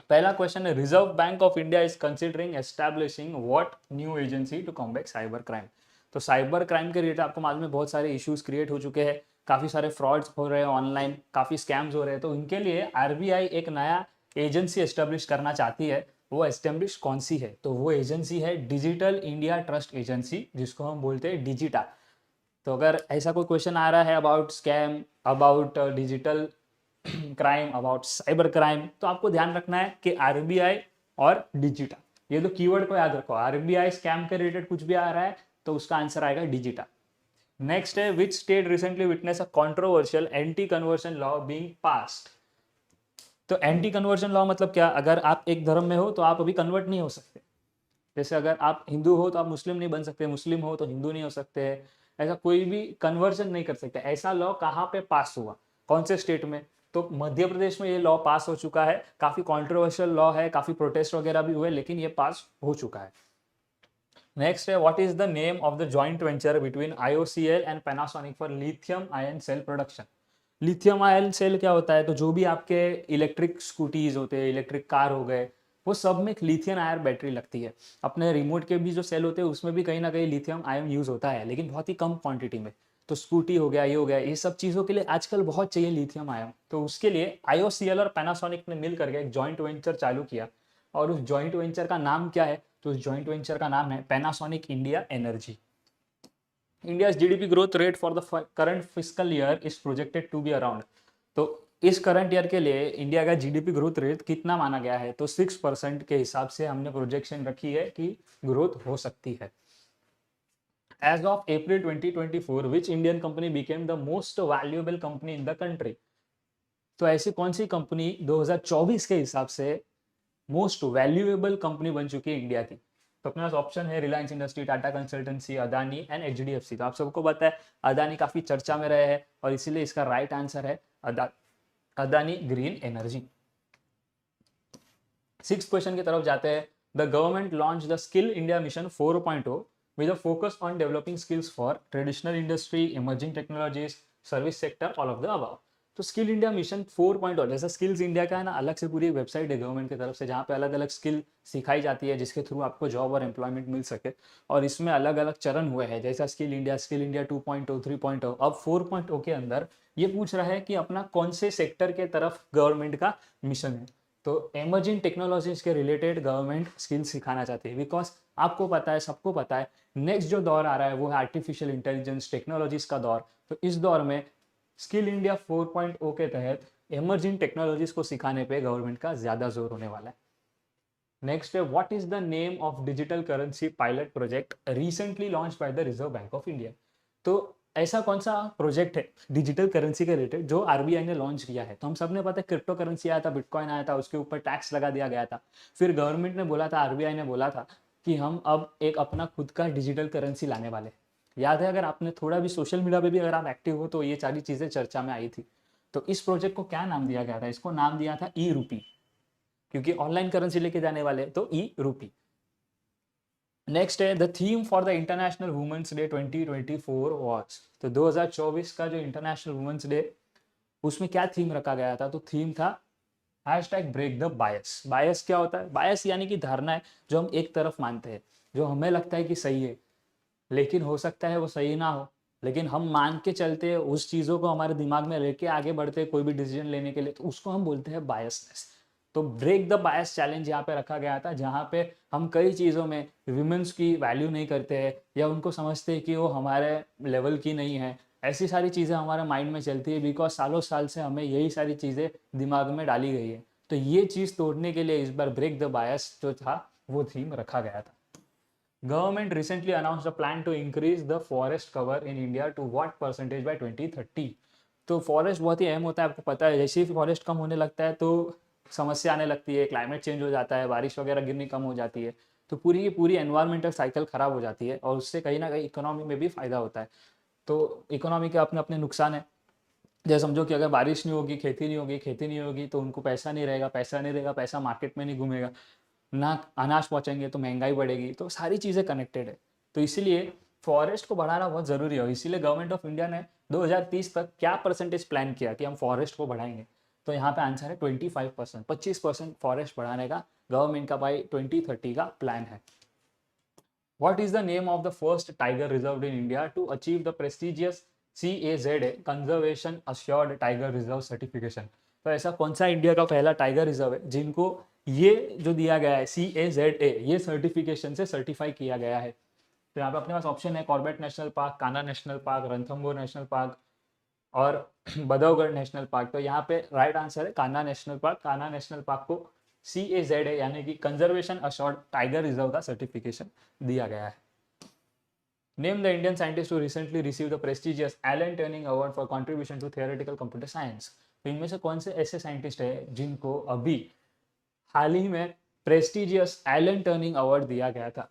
पहला क्वेश्चन है, Reserve Bank of India is considering establishing what new agency to combat cyber crime. तो cyber crime के related आपको मालूम है बहुत सारे इश्यूज क्रिएट हो चुके हैं, काफ़ी सारे फ्रॉड्स हो रहे हैं ऑनलाइन, काफ़ी स्कैम्स हो रहे हैं। तो इनके लिए आरबीआई एक नया एजेंसी एस्टेब्लिश करना चाहती है। वो एस्टेब्लिश कौन सी है? तो वो एजेंसी है डिजिटल इंडिया ट्रस्ट एजेंसी, जिसको हम बोलते हैं डिजिटा। तो अगर ऐसा कोई क्वेश्चन आ रहा है about scam, about digital crime, about cyber crime, तो आपको ध्यान रखना है कि आरबीआई और डिजिटा, ये दो कीवर्ड को याद रखो। आरबीआई स्कैम के रिलेटेड कुछ भी आ रहा है तो उसका आंसर आएगा डिजिटा। नेक्स्ट है, which state recently witness a controversial anti conversion law being passed. तो एंटी कन्वर्शन लॉ मतलब क्या? अगर आप एक धर्म में हो तो आप अभी कन्वर्ट नहीं हो सकते। जैसे अगर आप हिंदू हो तो आप मुस्लिम नहीं बन सकते, मुस्लिम हो तो हिंदू नहीं हो सकते, ऐसा कोई भी कन्वर्जन नहीं कर सकते। ऐसा लॉ कहाँ पे पास हुआ, कौन से स्टेट में? तो मध्य प्रदेश में ये लॉ पास हो चुका है। काफी कंट्रोवर्शियल लॉ है, काफी प्रोटेस्ट वगैरह भी हुए, लेकिन ये पास हो चुका है। नेक्स्ट है, what is the name of the joint venture between IOCL and Panasonic for lithium ion cell production. Lithium ion cell क्या होता है? तो जो भी आपके इलेक्ट्रिक स्कूटीज होते हैं, इलेक्ट्रिक कार हो गए, वो सब में एक लिथियम आयन बैटरी लगती है। अपने रिमोट के भी जो सेल होते हैं उसमें भी कहीं ना कहीं लिथियम आयन यूज होता है, लेकिन बहुत ही कम क्वांटिटी में। तो स्कूटी हो गया, ये हो गया, ये सब चीज़ों के लिए आजकल बहुत चाहिए लिथियम आयन। तो उसके लिए आईओसीएल और पैनासोनिक ने मिल करके एक जॉइंट वेंचर चालू किया। और उस जॉइंट वेंचर का नाम क्या है? तो उस जॉइंट वेंचर का नाम है Panasonic India energy. India's GDP growth rate for the current fiscal year is projected to be around। तो इस करंट ईयर के लिए इंडिया का जीडीपी ग्रोथ रेट कितना माना गया है? तो 6% के हिसाब से हमने प्रोजेक्शन रखी है कि ग्रोथ हो सकती है। As of April 2024, which Indian company became the most valuable company in the country? तो ऐसी कौन सी कंपनी 2024 के हिसाब से मोस्ट वैल्यूएबल कंपनी बन चुकी है इंडिया की? तो अपने पास ऑप्शन है Reliance industry, Tata consultancy, Adani and HDFC. तो आप सबको पता है अदानी काफी चर्चा में रहे हैं और इसीलिए इसका राइट आंसर है Adani green energy. Six question की तरफ जाते हैं। The government launch the skill India mission 4.0 with a focus on developing skills for traditional industry, emerging technologies, service sector, all of the above. तो स्किल इंडिया मिशन 4.0 जैसा skills India का है ना, अलग से पूरी वेबसाइट है गवर्नमेंट की तरफ से, जहाँ पे अलग अलग स्किल सिखाई जाती है, जिसके थ्रू आपको जॉब और एम्प्लॉयमेंट मिल सके। और इसमें अलग अलग चरण हुए हैं, जैसा स्किल इंडिया 2.0, 3.0। अब 4.0 के अंदर ये पूछ रहा है कि अपना कौन से सेक्टर के तरफ गवर्नमेंट का मिशन है। तो एमर्जिंग टेक्नोलॉजीज के रिलेटेड गवर्नमेंट स्किल्स सिखाना चाहती है, बिकॉज आपको पता है, सबको पता है, नेक्स्ट जो दौर आ रहा है वो है आर्टिफिशियल इंटेलिजेंस टेक्नोलॉजीज का दौर। तो इस दौर में स्किल इंडिया 4.0 के तहत एमर्जिंग टेक्नोलॉजीज को सिखाने पे गवर्नमेंट का ज्यादा जोर होने वाला है। नेक्स्ट है, what is the name of digital currency pilot project recently launch by the reserve Bank of India. तो ऐसा कौन सा प्रोजेक्ट है डिजिटल करेंसी के रिलेटेड जो आरबीआई ने लॉन्च किया है? तो हम सब ने पता है क्रिप्टो करेंसी आया था, बिटकॉइन आया था, उसके ऊपर टैक्स लगा दिया गया था। फिर गवर्नमेंट ने बोला था, आरबीआई ने बोला था कि हम अब एक अपना खुद का डिजिटल करेंसी लाने वाले। याद है, अगर आपने थोड़ा भी सोशल मीडिया पे भी अगर आप एक्टिव हो तो ये सारी चीजें चर्चा में आई थी। तो इस प्रोजेक्ट को क्या नाम दिया गया था? इसको नाम दिया था ई रूपी, क्योंकि ऑनलाइन करेंसी लेके जाने वाले, तो ई रूपी। नेक्स्ट है, the theme for the International Women's Day 2024 was. तो 2024 का जो इंटरनेशनल वुमेन्स डे, उसमें क्या थीम रखा गया था? तो थीम था हैशटैग ब्रेक द बायस। बायस क्या होता है? बायस यानी कि धारणा है जो हम एक तरफ मानते हैं, जो हमें लगता है कि सही है, लेकिन हो सकता है वो सही ना हो, लेकिन हम मान के चलते हैं उस चीज़ों को, हमारे दिमाग में लेके आगे बढ़ते हैं कोई भी डिसीजन लेने के लिए, तो उसको हम बोलते हैं बायसनेस। तो ब्रेक द बायस चैलेंज यहाँ पे रखा गया था, जहाँ पे हम कई चीज़ों में विमेंस की वैल्यू नहीं करते हैं या उनको समझते हैं कि वो हमारे लेवल की नहीं है। ऐसी सारी चीज़ें हमारे माइंड में चलती है, बिकॉज सालों साल से हमें यही सारी चीज़ें दिमाग में डाली गई है। तो ये चीज़ तोड़ने के लिए इस बार ब्रेक द बायस जो था वो थीम रखा गया था। Government recently announced a plan to increase the forest cover in India to what percentage by 2030। तो फॉरेस्ट बहुत ही अहम होता है, आपको पता है। जैसे ही फॉरेस्ट कम होने लगता है तो समस्या आने लगती है, क्लाइमेट चेंज हो जाता है, बारिश वगैरह गिरनी कम हो जाती है, तो पूरी की पूरी एनवायरमेंटल साइकिल खराब हो जाती है और उससे कहीं ना कहीं इकोनॉमी में भी फायदा होता है। तो इकोनॉमी के अपने अपने नुकसान है। जैसे समझो कि अगर बारिश नहीं होगी, खेती नहीं होगी, खेती नहीं होगी, तो उनको पैसा नहीं रहेगा, पैसा नहीं रहेगा, पैसा मार्केट में नहीं घूमेगा, ना अनाज पहुंचेंगे तो महंगाई बढ़ेगी। तो सारी चीज़ें कनेक्टेड है। तो इसीलिए फॉरेस्ट को बढ़ाना बहुत ज़रूरी है। इसीलिए गवर्नमेंट ऑफ इंडिया ने 2030 तक क्या परसेंटेज प्लान किया कि हम फॉरेस्ट को बढ़ाएंगे। तो यहाँ पे आंसर है 25%, 25% फॉरेस्ट बढ़ाने का गवर्नमेंट का बाई 2030 का प्लान है। What is the name of the first tiger reserve in India to achieve the prestigious CAZA Conservation Assured Tiger Reserve Certification? तो ऐसा कौन सा इंडिया का पहला टाइगर रिजर्व है जिनको ये जो दिया गया है CAZA ये सर्टिफिकेशन से सर्टिफाई किया गया है? तो यहाँ पे अपने पास ऑप्शन है Corbett national park, Kanha national park, Ranthambore national park और बधौगढ़ नेशनल पार्क। तो यहाँ पे राइट आंसर है Kanha national park. Kanha national park को CAZA यानी कि कंजर्वेशन अश्योर्ड टाइगर रिजर्व का सर्टिफिकेशन दिया गया है। Name the Indian scientist who recently receive the prestigious Alan Turing award for contribution to theoretical computer science. तो इनमें से कौन से ऐसे साइंटिस्ट है जिनको अभी हाल ही में प्रेस्टिजियस एलन टर्निंग अवार्ड दिया गया था?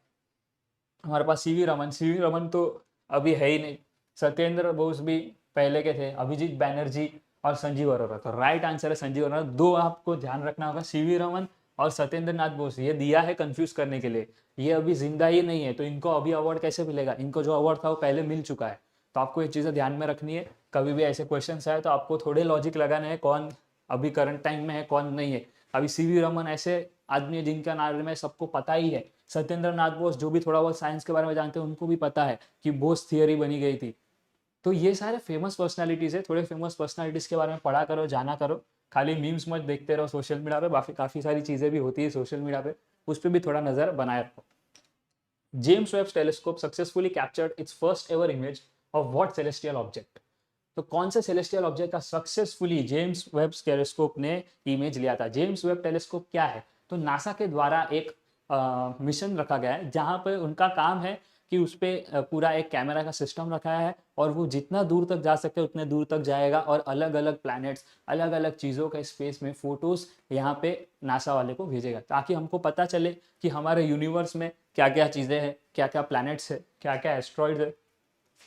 हमारे पास सीवी रमन तो अभी है ही नहीं, सत्येंद्र बोस भी पहले के थे, अभिजीत बैनर्जी और संजीव अरोरा। तो राइट आंसर है संजीव अरोरा। दो आपको ध्यान रखना होगा, सीवी रमन और सत्येंद्र नाथ बोस, ये दिया है कंफ्यूज करने के लिए, ये अभी जिंदा ही नहीं है, तो इनको अभी अवार्ड कैसे मिलेगा? इनको जो अवार्ड था वो पहले मिल चुका है। तो आपको ये चीज़ें ध्यान में रखनी है, कभी भी ऐसे क्वेश्चन आए तो आपको थोड़े लॉजिक लगाने हैं, कौन अभी करंट टाइम में है कौन नहीं है। अभी सीवी रमन ऐसे आदमी है जिनका नाम में सबको पता ही है। सत्येंद्र नाथ बोस जो भी थोड़ा बहुत साइंस के बारे में जानते हैं उनको भी पता है कि बोस थियरी बनी गई थी। तो ये सारे फेमस पर्सनालिटीज़ है, थोड़े फेमस पर्सनालिटीज़ के बारे में पढ़ा करो, जाना करो, खाली मीम्स मत देखते रहो सोशल मीडिया पे। काफ़ी सारी चीज़ें भी होती है सोशल मीडिया पे, उस पर भी थोड़ा नज़र बनाए रखो। James Webb telescope successfully captured it's first ever image of what celestial object? तो कौन से सेलेस्टियल ऑब्जेक्ट का सक्सेसफुली जेम्स वेब टेलीस्कोप ने इमेज लिया था? जेम्स वेब टेलीस्कोप क्या है? तो नासा के द्वारा एक मिशन रखा गया है जहाँ पे उनका काम है कि उस पर पूरा एक कैमरा का सिस्टम रखा है और वो जितना दूर तक जा सकते हैं उतने दूर तक जाएगा और अलग अलग प्लैनेट्स, अलग अलग चीज़ों के स्पेस में फ़ोटोज़ यहाँ पे नासा वाले को भेजेगा, ताकि हमको पता चले कि हमारे यूनिवर्स में क्या क्या चीज़ें हैं, क्या क्या प्लैनेट्स है, क्या क्या एस्ट्रॉइड्स है,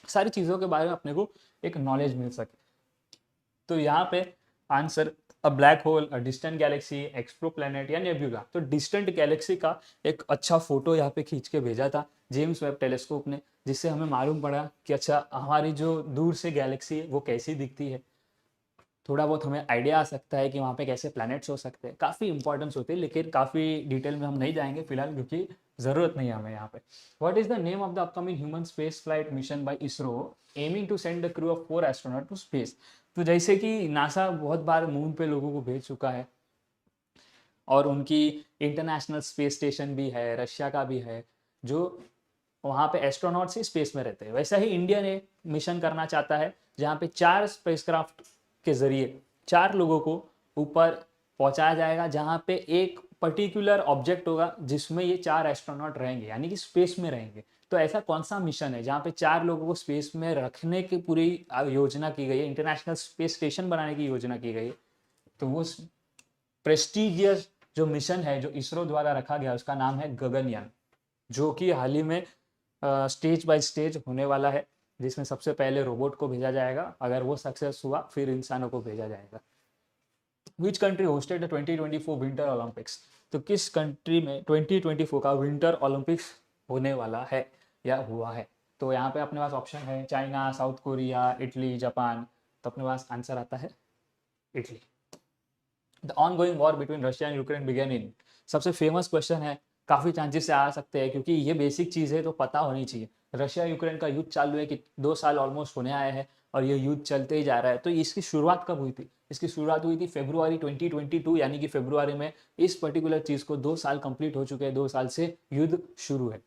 सारी चीज़ों के बारे में अपने को एक नॉलेज मिल सके। तो यहाँ पे answer a black hole, a distant galaxy, exoplanet या नेब्यूला। तो डिस्टेंट गैलेक्सी का एक अच्छा फोटो यहाँ पे खींच के भेजा था जेम्स वेब टेलीस्कोप ने, जिससे हमें मालूम पड़ा कि अच्छा हमारी जो दूर से गैलेक्सी है वो कैसी दिखती है। थोड़ा बहुत हमें आइडिया आ सकता है कि वहाँ पे कैसे प्लैनेट्स हो सकते हैं। काफ़ी इंपॉर्टेंस होती है, लेकिन काफ़ी डिटेल में हम नहीं जाएंगे फिलहाल क्योंकि ज़रूरत नहीं है हमें यहाँ पे। What is the name of the upcoming human space flight mission by ISRO aiming to send the crew of 4 astronaut to space? तो जैसे कि नासा बहुत बार मून पे लोगों को भेज चुका है और उनकी इंटरनेशनल स्पेस स्टेशन भी है, रशिया का भी है, जो वहाँ पे एस्ट्रोनॉट्स ही स्पेस में रहते हैं, वैसा ही इंडिया ने मिशन करना चाहता है जहाँ पे 4 स्पेसक्राफ्ट के जरिए 4 लोगों को ऊपर पहुँचाया जाएगा, जहाँ पे एक पर्टिकुलर ऑब्जेक्ट होगा जिसमें ये 4 एस्ट्रोनॉट रहेंगे, यानी कि स्पेस में रहेंगे। तो ऐसा कौन सा मिशन है जहाँ पे 4 लोगों को स्पेस में रखने की पूरी योजना की गई है, इंटरनेशनल स्पेस स्टेशन बनाने की योजना की गई है? तो वो प्रेस्टिजियस जो मिशन है जो इसरो द्वारा रखा गया उसका नाम है गगनयान, जो कि हाल ही में स्टेज बाय स्टेज होने वाला है, जिसमें सबसे पहले रोबोट को भेजा जाएगा, अगर वो सक्सेस हुआ फिर इंसानों को भेजा जाएगा। Which country hosted the 2024 winter Olympics? तो किस कंट्री में 2024 का विंटर ओलंपिक्स होने वाला है या हुआ है? तो यहाँ पे अपने पास ऑप्शन है China, South Korea, Italy, Japan. तो अपने पास आंसर आता है Italy. The ongoing war between Russia and Ukraine began in? सबसे फेमस क्वेश्चन है, काफ़ी चांसेस से आ सकते हैं क्योंकि ये बेसिक चीज़ है तो पता होनी चाहिए। रशिया यूक्रेन का युद्ध चालू है कि 2 साल ऑलमोस्ट होने आए हैं और ये युद्ध चलते ही जा रहा है। तो इसकी शुरुआत कब हुई थी? इसकी शुरुआत हुई थी फरवरी 2022, यानी कि फरवरी में इस पर्टिकुलर चीज़ को 2 साल कंप्लीट हो चुके हैं, 2 साल से युद्ध शुरू है।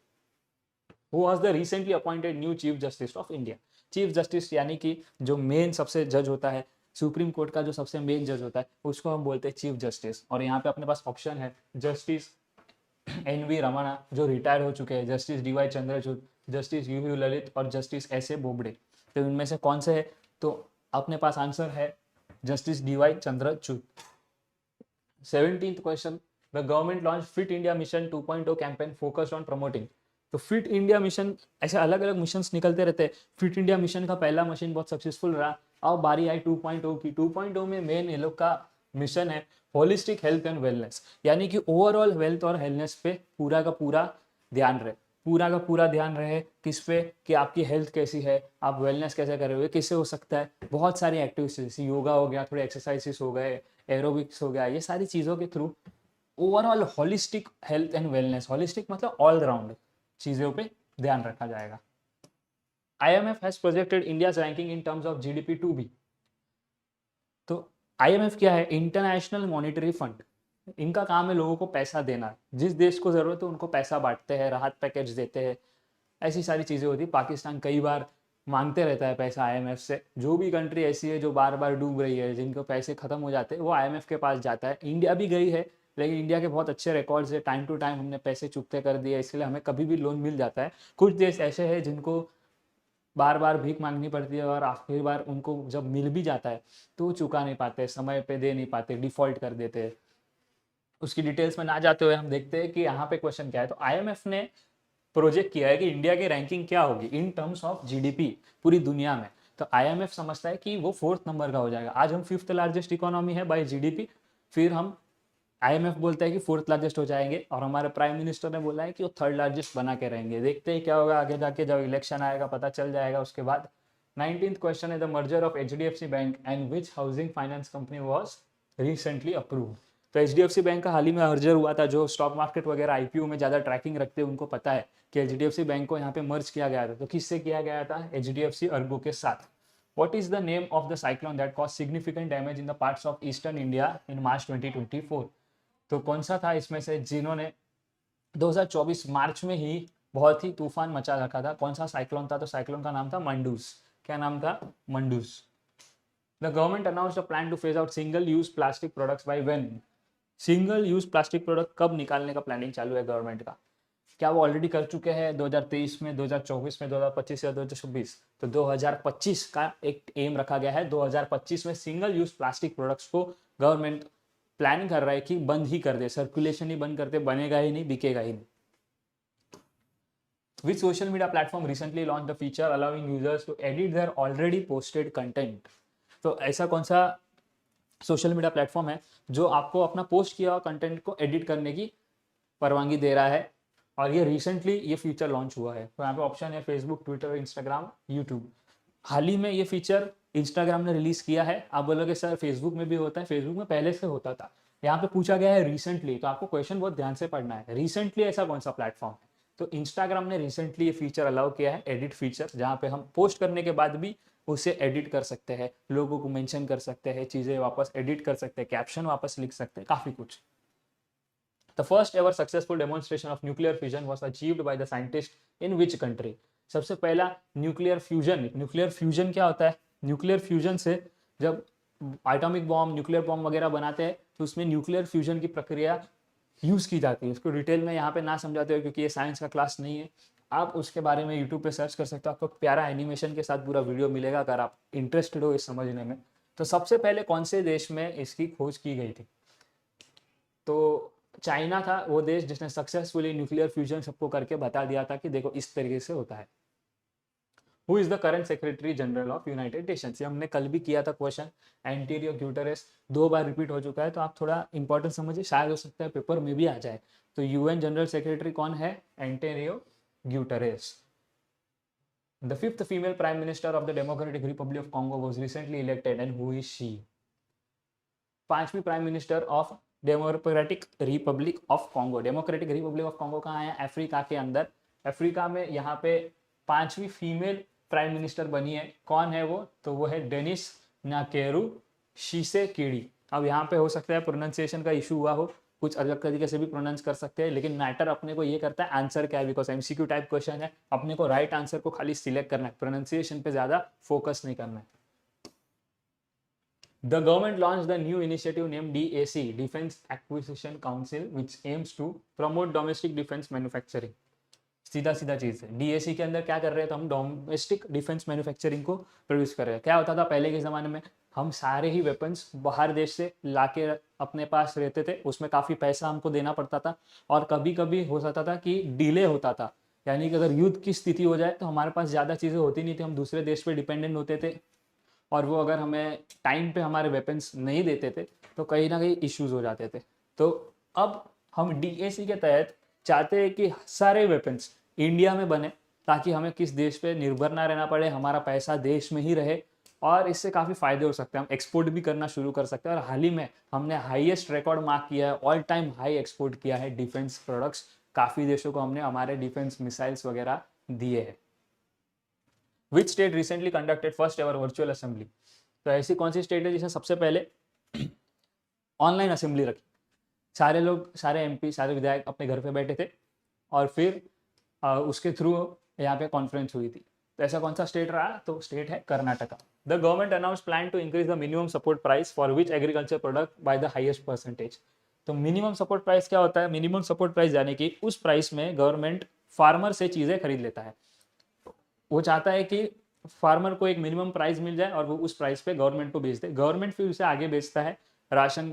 Who was the recently appointed new chief justice of India? Chief justice यानी कि जो मेन सबसे जज होता है, सुप्रीम कोर्ट का जो सबसे मेन जज होता है उसको हम बोलते हैं चीफ जस्टिस। और यहाँ पे अपने पास ऑप्शन है जस्टिस NV रमणा जो रिटायर हो चुके हैं, justice DY Chandrachud, justice UU Lalit और जस्टिस SA बोबडे। तो इनमें से कौन से है? तो अपने पास आंसर है justice DY Chandrachud. 17th question, the government launch fit India mission 2.0 campaign focused on promoting. तो फिट इंडिया मिशन, ऐसे अलग अलग मिशंस निकलते रहते हैं। फिट इंडिया मिशन का पहला मिशन बहुत सक्सेसफुल रहा, अब बारी आई 2.0 की। 2.0 में मेन ये लोग का मिशन है होलिस्टिक हेल्थ एंड वेलनेस, यानी कि ओवरऑल हेल्थ और हेल्थनेस पे पूरा का पूरा ध्यान रहे, पूरा का पूरा ध्यान रहे किस पे कि आपकी हेल्थ कैसी है, आप वेलनेस कैसे कर रहे हो, किससे हो सकता है। बहुत सारी एक्टिविटीज जैसे योगा हो गया, थोड़े एक्सरसाइजेस हो गए, एरोबिक्स हो गया, ये सारी चीज़ों के through overall holistic health and wellness, holistic मतलब ऑल राउंड चीज़ों पे ध्यान रखा जाएगा। IMF has projected India's ranking in terms of GDP to be, तो IMF क्या है? International Monetary Fund. इनका काम है लोगों को पैसा देना, जिस देश को जरूरत है उनको पैसा बांटते हैं, राहत पैकेज देते हैं, ऐसी सारी चीज़ें होती है। पाकिस्तान कई बार मांगते रहता है पैसा IMF से। जो भी कंट्री ऐसी है जो बार बार डूब रही है, जिनको पैसे खत्म हो जाते हैं, वो IMF के पास जाता है। इंडिया भी गई है, लेकिन इंडिया के बहुत अच्छे रिकॉर्ड्स है, टाइम टू टाइम हमने पैसे चुकते कर दिए, इसलिए हमें कभी भी लोन मिल जाता है। कुछ देश ऐसे हैं जिनको बार बार भीख मांगनी पड़ती है और आखिरी बार उनको जब मिल भी जाता है तो वो चुका नहीं पाते, समय पे दे नहीं पाते, डिफॉल्ट कर देते हैं। उसकी डिटेल्स में ना जाते हुए हम देखते हैं कि यहाँ पे क्वेश्चन क्या है। तो IMF ने प्रोजेक्ट किया है कि इंडिया की रैंकिंग क्या होगी इन टर्म्स ऑफ GDP पूरी दुनिया में। तो IMF समझता है कि वो 4th नंबर का हो जाएगा। आज हम 5th लार्जेस्ट इकोनॉमी है बाय GDP, फिर हम IMF बोलता है कि 4th लार्जेस्ट हो जाएंगे, और हमारे प्राइम मिनिस्टर ने बोला है कि वो 3rd लार्जेस्ट बना के रहेंगे। देखते हैं क्या होगा आगे जाके, जब इलेक्शन आएगा पता चल जाएगा उसके बाद। 19th क्वेश्चन है the merger of HDFC bank and which housing finance company was recently approved. तो HDFC बैंक का हाल ही में मर्जर हुआ था। जो स्टॉक मार्केट वगैरह IPO में ज़्यादा ट्रैकिंग रखते हैं उनको पता है कि HDFC बैंक को यहाँ पे मर्ज किया गया था। तो किससे किया गया था? HDFC अर्गो के साथ। What is the name of the cyclone that caused significant damage in the parts of eastern India in March 2024? तो कौन सा था इसमें से जिन्होंने 2024 मार्च में ही बहुत ही तूफान मचा रखा था? कौन सा साइक्लोन था? तो साइक्लोन का नाम था मंडूस। क्या नाम था? Mandous. The government announced a plan to phase out single use plastic products by when? Single use plastic product कब निकालने का प्लानिंग चालू है गवर्नमेंट का? क्या वो ऑलरेडी कर चुके हैं 2023 में, 2024 में, 2025 या 2026? तो 2025 का एक एम रखा गया है। 2025 में सिंगल यूज प्लास्टिक प्रोडक्ट्स को गवर्नमेंट प्लानिंग कर रहा है कि बंद ही कर दे, सर्कुलेशन ही बंद करते, बनेगा ही नहीं, बिकेगा ही नहीं। Which social media platform recently launched the feature allowing users to edit their already posted content? तो ऐसा कौन सा सोशल मीडिया प्लेटफॉर्म है जो आपको अपना पोस्ट किया हुआ कंटेंट को एडिट करने की परवानगी दे रहा है? और ये रिसेंटली ये फीचर लॉन्च हुआ है। तो यहाँ पे ऑप्शन है फेसबुक, ट्विटर, इंस्टाग्राम, यूट्यूब। हाल ही में ये फीचर इंस्टाग्राम ने रिलीज किया है। आप बोलोगे सर फेसबुक में भी होता है, फेसबुक में पहले से होता था। यहाँ पे पूछा गया है रिसेंटली, तो आपको क्वेश्चन बहुत ध्यान से पढ़ना है। रिसेंटली ऐसा कौन सा प्लेटफॉर्म है? तो इंस्टाग्राम ने रिसेंटली ये फीचर अलाउ किया है, एडिट फीचर, जहाँ पे हम पोस्ट करने के बाद भी उसे एडिट कर सकते हैं, लोगों को मेंशन कर सकते हैं, चीज़ें वापस एडिट कर सकते हैं, कैप्शन वापस लिख सकते हैं, काफ़ी कुछ। The first ever successful demonstration of nuclear fusion was achieved by the scientist in which country? सबसे पहला न्यूक्लियर फ्यूजन क्या होता है? न्यूक्लियर फ्यूजन से जब एटॉमिक बॉम्ब, न्यूक्लियर बॉम्ब वगैरह बनाते हैं तो उसमें न्यूक्लियर फ्यूजन की प्रक्रिया यूज़ की जाती है। इसको डिटेल में यहाँ पे ना समझाते हो क्योंकि ये साइंस का क्लास नहीं है। आप उसके बारे में यूट्यूब पे सर्च कर सकते हो, आपको प्यारा एनिमेशन के साथ पूरा वीडियो मिलेगा अगर आप इंटरेस्टेड हो इस समझने में। तो सबसे पहले कौन से देश में इसकी खोज की गई थी? तो चाइना था वो देश जिसने सक्सेसफुली न्यूक्लियर फ्यूजन सबको करके बता दिया था कि देखो इस तरीके से होता है। Who is the current secretary general of United Nations? ये हमने कल भी किया था क्वेश्चन। एंटीरियो ग्यूटेरेस 2 बार रिपीट हो चुका है, तो आप थोड़ा इंपॉर्टेंट समझिए, शायद हो सकता है पेपर में भी आ जाए। तो UN जनरल सेक्रेटरी कौन है? Antonio Guterres. The 5th female prime minister of the Democratic Republic of Congo was recently elected and who is she? 5वीं prime minister of Democratic Republic of Congo. Democratic Republic of Congo कहाँ है? Africa के अंदर। Africa में यहाँ पे 5वीं female prime minister बनी है। कौन है वो? तो वो है डेनिस नाकेरू शिसेकेडी। अब यहाँ पे हो सकता है प्रोनाउंसिएशन का इशू हुआ हो, कुछ अलग तरीके से भी प्रोनाउंस कर सकते हैं, लेकिन मैटर अपने को ये करता है आंसर क्या है, बिकॉज MCQ टाइप क्वेश्चन है। अपने को राइट आंसर को खाली सिलेक्ट करना है, प्रोनाउंसिएशन पे ज़्यादा फोकस नहीं करना है। The government launched the new initiative named DAC, Defense Acquisition Council, which aims to promote domestic defense manufacturing. सीधा सीधा चीज़ है। DAC के अंदर क्या कर रहे हैं? तो हम डोमेस्टिक डिफेंस मैन्युफैक्चरिंग को प्रोड्यूस कर रहे हैं। क्या होता था पहले के ज़माने में? हम सारे ही वेपन्स बाहर देश से लाके अपने पास रहते थे, उसमें काफ़ी पैसा हमको देना पड़ता था, और कभी कभी हो सकता था कि डिले होता था, यानी कि अगर युद्ध की स्थिति हो जाए तो हमारे पास ज़्यादा चीज़ें होती नहीं थी, हम दूसरे देश पर डिपेंडेंट होते थे, और वो अगर हमें टाइम पे हमारे वेपन्स नहीं देते थे तो कहीं ना कहीं इश्यूज हो जाते थे। तो अब हम DAC के तहत चाहते हैं कि सारे वेपन्स इंडिया में बने, ताकि हमें किस देश पे निर्भर ना रहना पड़े, हमारा पैसा देश में ही रहे, और इससे काफ़ी फायदे हो सकते हैं, हम एक्सपोर्ट भी करना शुरू कर सकते हैं। और हाल ही में हमने हाईएस्ट रिकॉर्ड मार्क किया है, ऑल टाइम हाई एक्सपोर्ट किया है डिफेंस प्रोडक्ट्स, काफ़ी देशों को हमने हमारे डिफेंस मिसाइल्स वगैरह दिए हैं। विच state recently conducted first ever virtual assembly? तो ऐसी कौन सी स्टेट है जिसने सबसे पहले ऑनलाइन असेंबली रखी? सारे लोग, सारे एमपी, सारे विधायक अपने घर पे बैठे थे और फिर उसके थ्रू यहाँ पे कॉन्फ्रेंस हुई थी। तो ऐसा कौन सा स्टेट रहा? तो स्टेट है Karnataka. The government announce plan to increase the minimum support price for which agriculture product by the highest percentage. तो मिनिमम सपोर्ट प्राइस क्या होता है? मिनिमम सपोर्ट प्राइस यानी कि उस प्राइस में गवर्नमेंट फार्मर से चीज़ें खरीद लेता है। वो चाहता है कि फार्मर को एक मिनिमम प्राइस मिल जाए और वो उस प्राइस पे गवर्नमेंट को बेच दे। गवर्नमेंट फिर उसे आगे बेचता है, राशन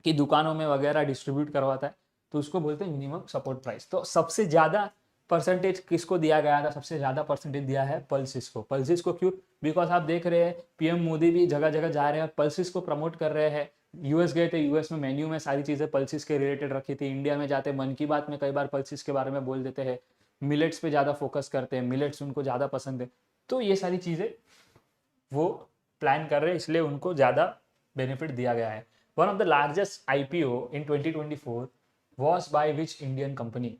की दुकानों में वगैरह डिस्ट्रीब्यूट करवाता है, तो उसको बोलते हैं मिनिमम सपोर्ट प्राइस। तो सबसे ज़्यादा परसेंटेज किसको दिया गया था? सबसे ज़्यादा परसेंटेज दिया है पल्सिस को। पल्सिस को क्यों? बिकॉज आप देख रहे हैं पीएम मोदी भी जगह जगह जा रहे हैं और पल्सिस को प्रमोट कर रहे हैं। यूएस गए थे, यूएस में मेन्यू में सारी चीज़ें पल्सिस के रिलेटेड रखी थी। इंडिया में जाते मन की बात में कई बार पल्सिस के बारे में बोल देते हैं। मिलेट्स पे ज़्यादा फोकस करते हैं, मिलेट्स उनको ज़्यादा पसंद है। तो ये सारी चीज़ें वो प्लान कर रहे हैं, इसलिए उनको ज़्यादा बेनिफिट दिया गया है। One of the largest IPO in 2024 was by which Indian company?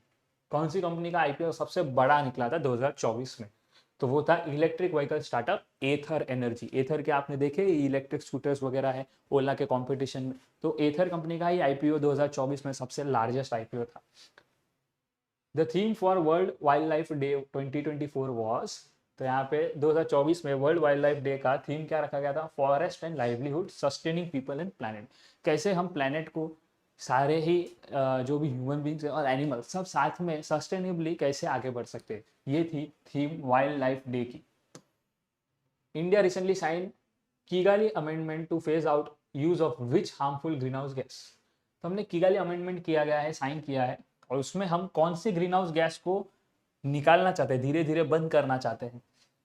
कौन सी कंपनी का आईपीओ सबसे बड़ा निकला था 2024 में? तो वो था इलेक्ट्रिक व्हीकल स्टार्टअप एथर एनर्जी। एथर के आपने देखे इलेक्ट्रिक स्कूटर्स वगैरह है ओला के कंपटीशन में, तो एथर कंपनी का ही आईपीओ 2024 में सबसे लार्जेस्ट आईपीओ था। The theme for world wild life day 2024 was, तो यहाँ पे 2024 में वर्ल्ड वाइल्ड लाइफ डे का थीम क्या रखा गया था? Forest and livelihood sustaining people and planet. कैसे हम प्लैनेट को, सारे ही जो भी ह्यूमन बींग्स और एनिमल सब साथ में सस्टेनेबली कैसे आगे बढ़ सकते हैं, ये थी थीम वाइल्ड लाइफ डे की। India recently sign Kigali amendment to phase out use of which harmful greenhouse gas? तो हमने किगाली अमेंडमेंट किया गया है, साइन किया है, और उसमें हम कौन सी ग्रीन हाउस गैस को निकालना चाहते हैं, धीरे धीरे बंद करना चाहते हैं?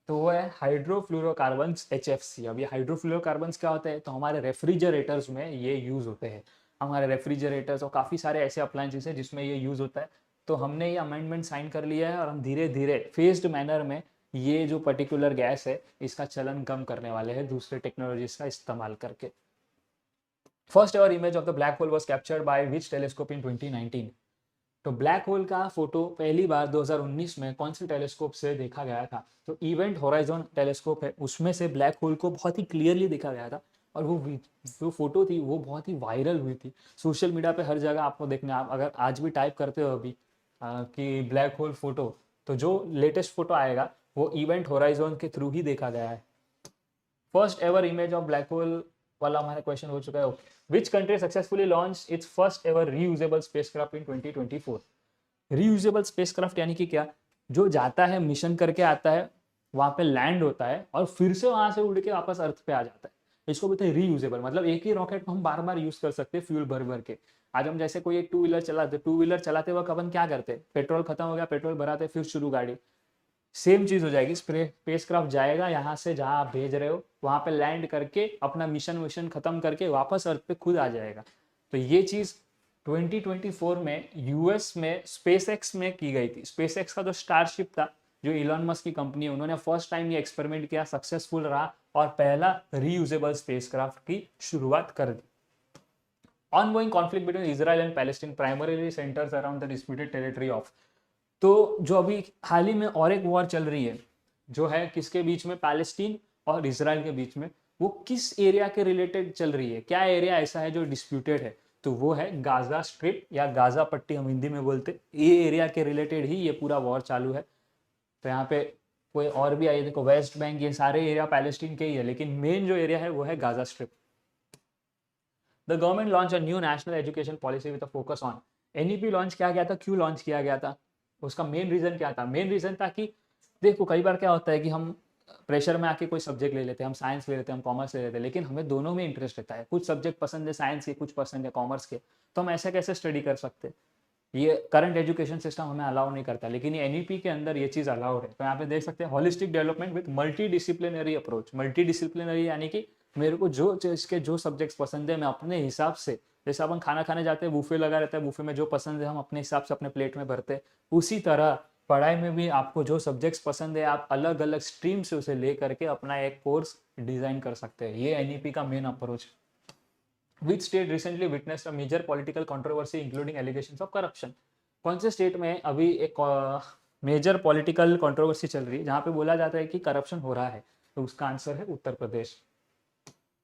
तो वो है हाइड्रोफ्लोरोकार्बन्स HFC। अब ये हाइड्रोफ्लोरोकार्बन्स क्या होते हैं? तो हमारे रेफ्रिजरेटर्स में ये यूज़ होते हैं। हमारे रेफ्रिजरेटर्स और काफ़ी सारे ऐसे अप्लायंसेस हैं जिसमें ये यूज़ होता है। तो हमने ये अमेंडमेंट साइन कर लिया है और हम धीरे धीरे फेज्ड मैनर में ये जो पर्टिकुलर गैस है इसका चलन कम करने वाले हैं दूसरे टेक्नोलॉजीज का इस्तेमाल करके। First ever image of the black hole was captured by which telescope in 2019? तो ब्लैक होल का फोटो पहली बार 2019 में कौन से टेलीस्कोप से देखा गया था? तो इवेंट होराइजन टेलीस्कोप है, उसमें से ब्लैक होल को बहुत ही क्लियरली देखा गया था। और वो फोटो थी वो बहुत ही वायरल हुई थी सोशल मीडिया पे, हर जगह आपको देखने, आप अगर आज भी टाइप करते हो अभी कि ब्लैक होल फोटो, तो जो लेटेस्ट फोटो आएगा वो इवेंट होराइजन के थ्रू ही देखा गया है। First ever image of black hole वाला हमारा क्वेश्चन हो चुका है। Okay, which country successfully launch its first ever reusable spacecraft in 2024? Reusable spacecraft यानी कि क्या? जो जाता है मिशन करके आता है, वहां पे लैंड होता है और फिर से वहां से उड़ के वापस अर्थ पे आ जाता है, इसको बोलते हैं रीयूजेबल। मतलब एक ही रॉकेट को हम बार बार यूज कर सकते हैं फ्यूल भर भर के। आज हम जैसे कोई एक टू व्हीलर चलाते, टू व्हीलर चलाते वक्त अपन क्या करते? पेट्रोल खत्म हो गया, पेट्रोल भराते, फिर शुरू गाड़ी। सेम चीज हो जाएगी, स्पेसक्राफ्ट जाएगा यहाँ से जहाँ आप भेज रहे हो, वहां पे लैंड करके अपना मिशन खत्म करके वापस अर्थ पे खुद आ जाएगा। तो ये चीज 2024 में यूएस में स्पेसएक्स में की गई थी। स्पेसएक्स का जो स्टारशिप था, जो इलॉन मस्क की कंपनी है, उन्होंने फर्स्ट टाइम ये एक्सपेरिमेंट किया, सक्सेसफुल रहा और पहला रीयूजेबल स्पेसक्राफ्ट की शुरुआत कर दी। Ongoing conflict between Israel and Palestine primarily centers around the disputed territory of. तो जो अभी हाल ही में और एक वॉर चल रही है, जो है किसके बीच में? पैलेस्टीन और इजराइल के बीच में। वो किस एरिया के रिलेटेड चल रही है? क्या एरिया ऐसा है जो डिस्प्यूटेड है? तो वो है गाजा स्ट्रिप या गाजा पट्टी, हम हिंदी में बोलते। ये एरिया के रिलेटेड ही ये पूरा वॉर चालू है। तो यहाँ पे कोई और भी आई, देखो वेस्ट बैंक, ये सारे एरिया पैलेस्टीन के ही है, लेकिन मेन जो एरिया है वो है Gaza strip. The government launch a new national education policy with a focus on. NEP launch किया गया था, क्यों लॉन्च किया गया था? उसका मेन रीजन क्या था? मेन रीजन था कि देखो कई बार क्या होता है कि हम प्रेशर में आके कोई सब्जेक्ट ले लेते हैं, हम साइंस ले लेते हैं, हम कॉमर्स ले लेते हैं, लेकिन हमें दोनों में इंटरेस्ट रहता है। कुछ सब्जेक्ट पसंद है साइंस के, कुछ पसंद है कॉमर्स के, तो हम ऐसे कैसे स्टडी कर सकते? ये करंट एजुकेशन सिस्टम हमें अलाउ नहीं करता, लेकिन ये NEP के अंदर ये चीज़ अलाउड है। तो यहाँ पे देख सकते हैं holistic development with multi disciplinary approach. Multi disciplinary यानी कि मेरे को जो इसके जो सब्जेक्ट्स पसंद है मैं अपने हिसाब से, जैसे अपन खाना खाने जाते हैं बूफे लगा रहता है, बूफे में जो पसंद है हम अपने हिसाब से अपने प्लेट में भरते हैं, उसी तरह पढ़ाई में भी आपको जो सब्जेक्ट्स पसंद है आप अलग अलग स्ट्रीम से उसे ले करके अपना एक कोर्स डिजाइन कर सकते हैं। ये एनईपी का मेन अप्रोच है। Which state recently witnessed a major political controversy including allegations of corruption? कौन से स्टेट में अभी एक मेजर पॉलिटिकल कंट्रोवर्सी चल रही है जहाँ पे बोला जाता है कि करप्शन हो रहा है? तो उसका आंसर है Uttar Pradesh.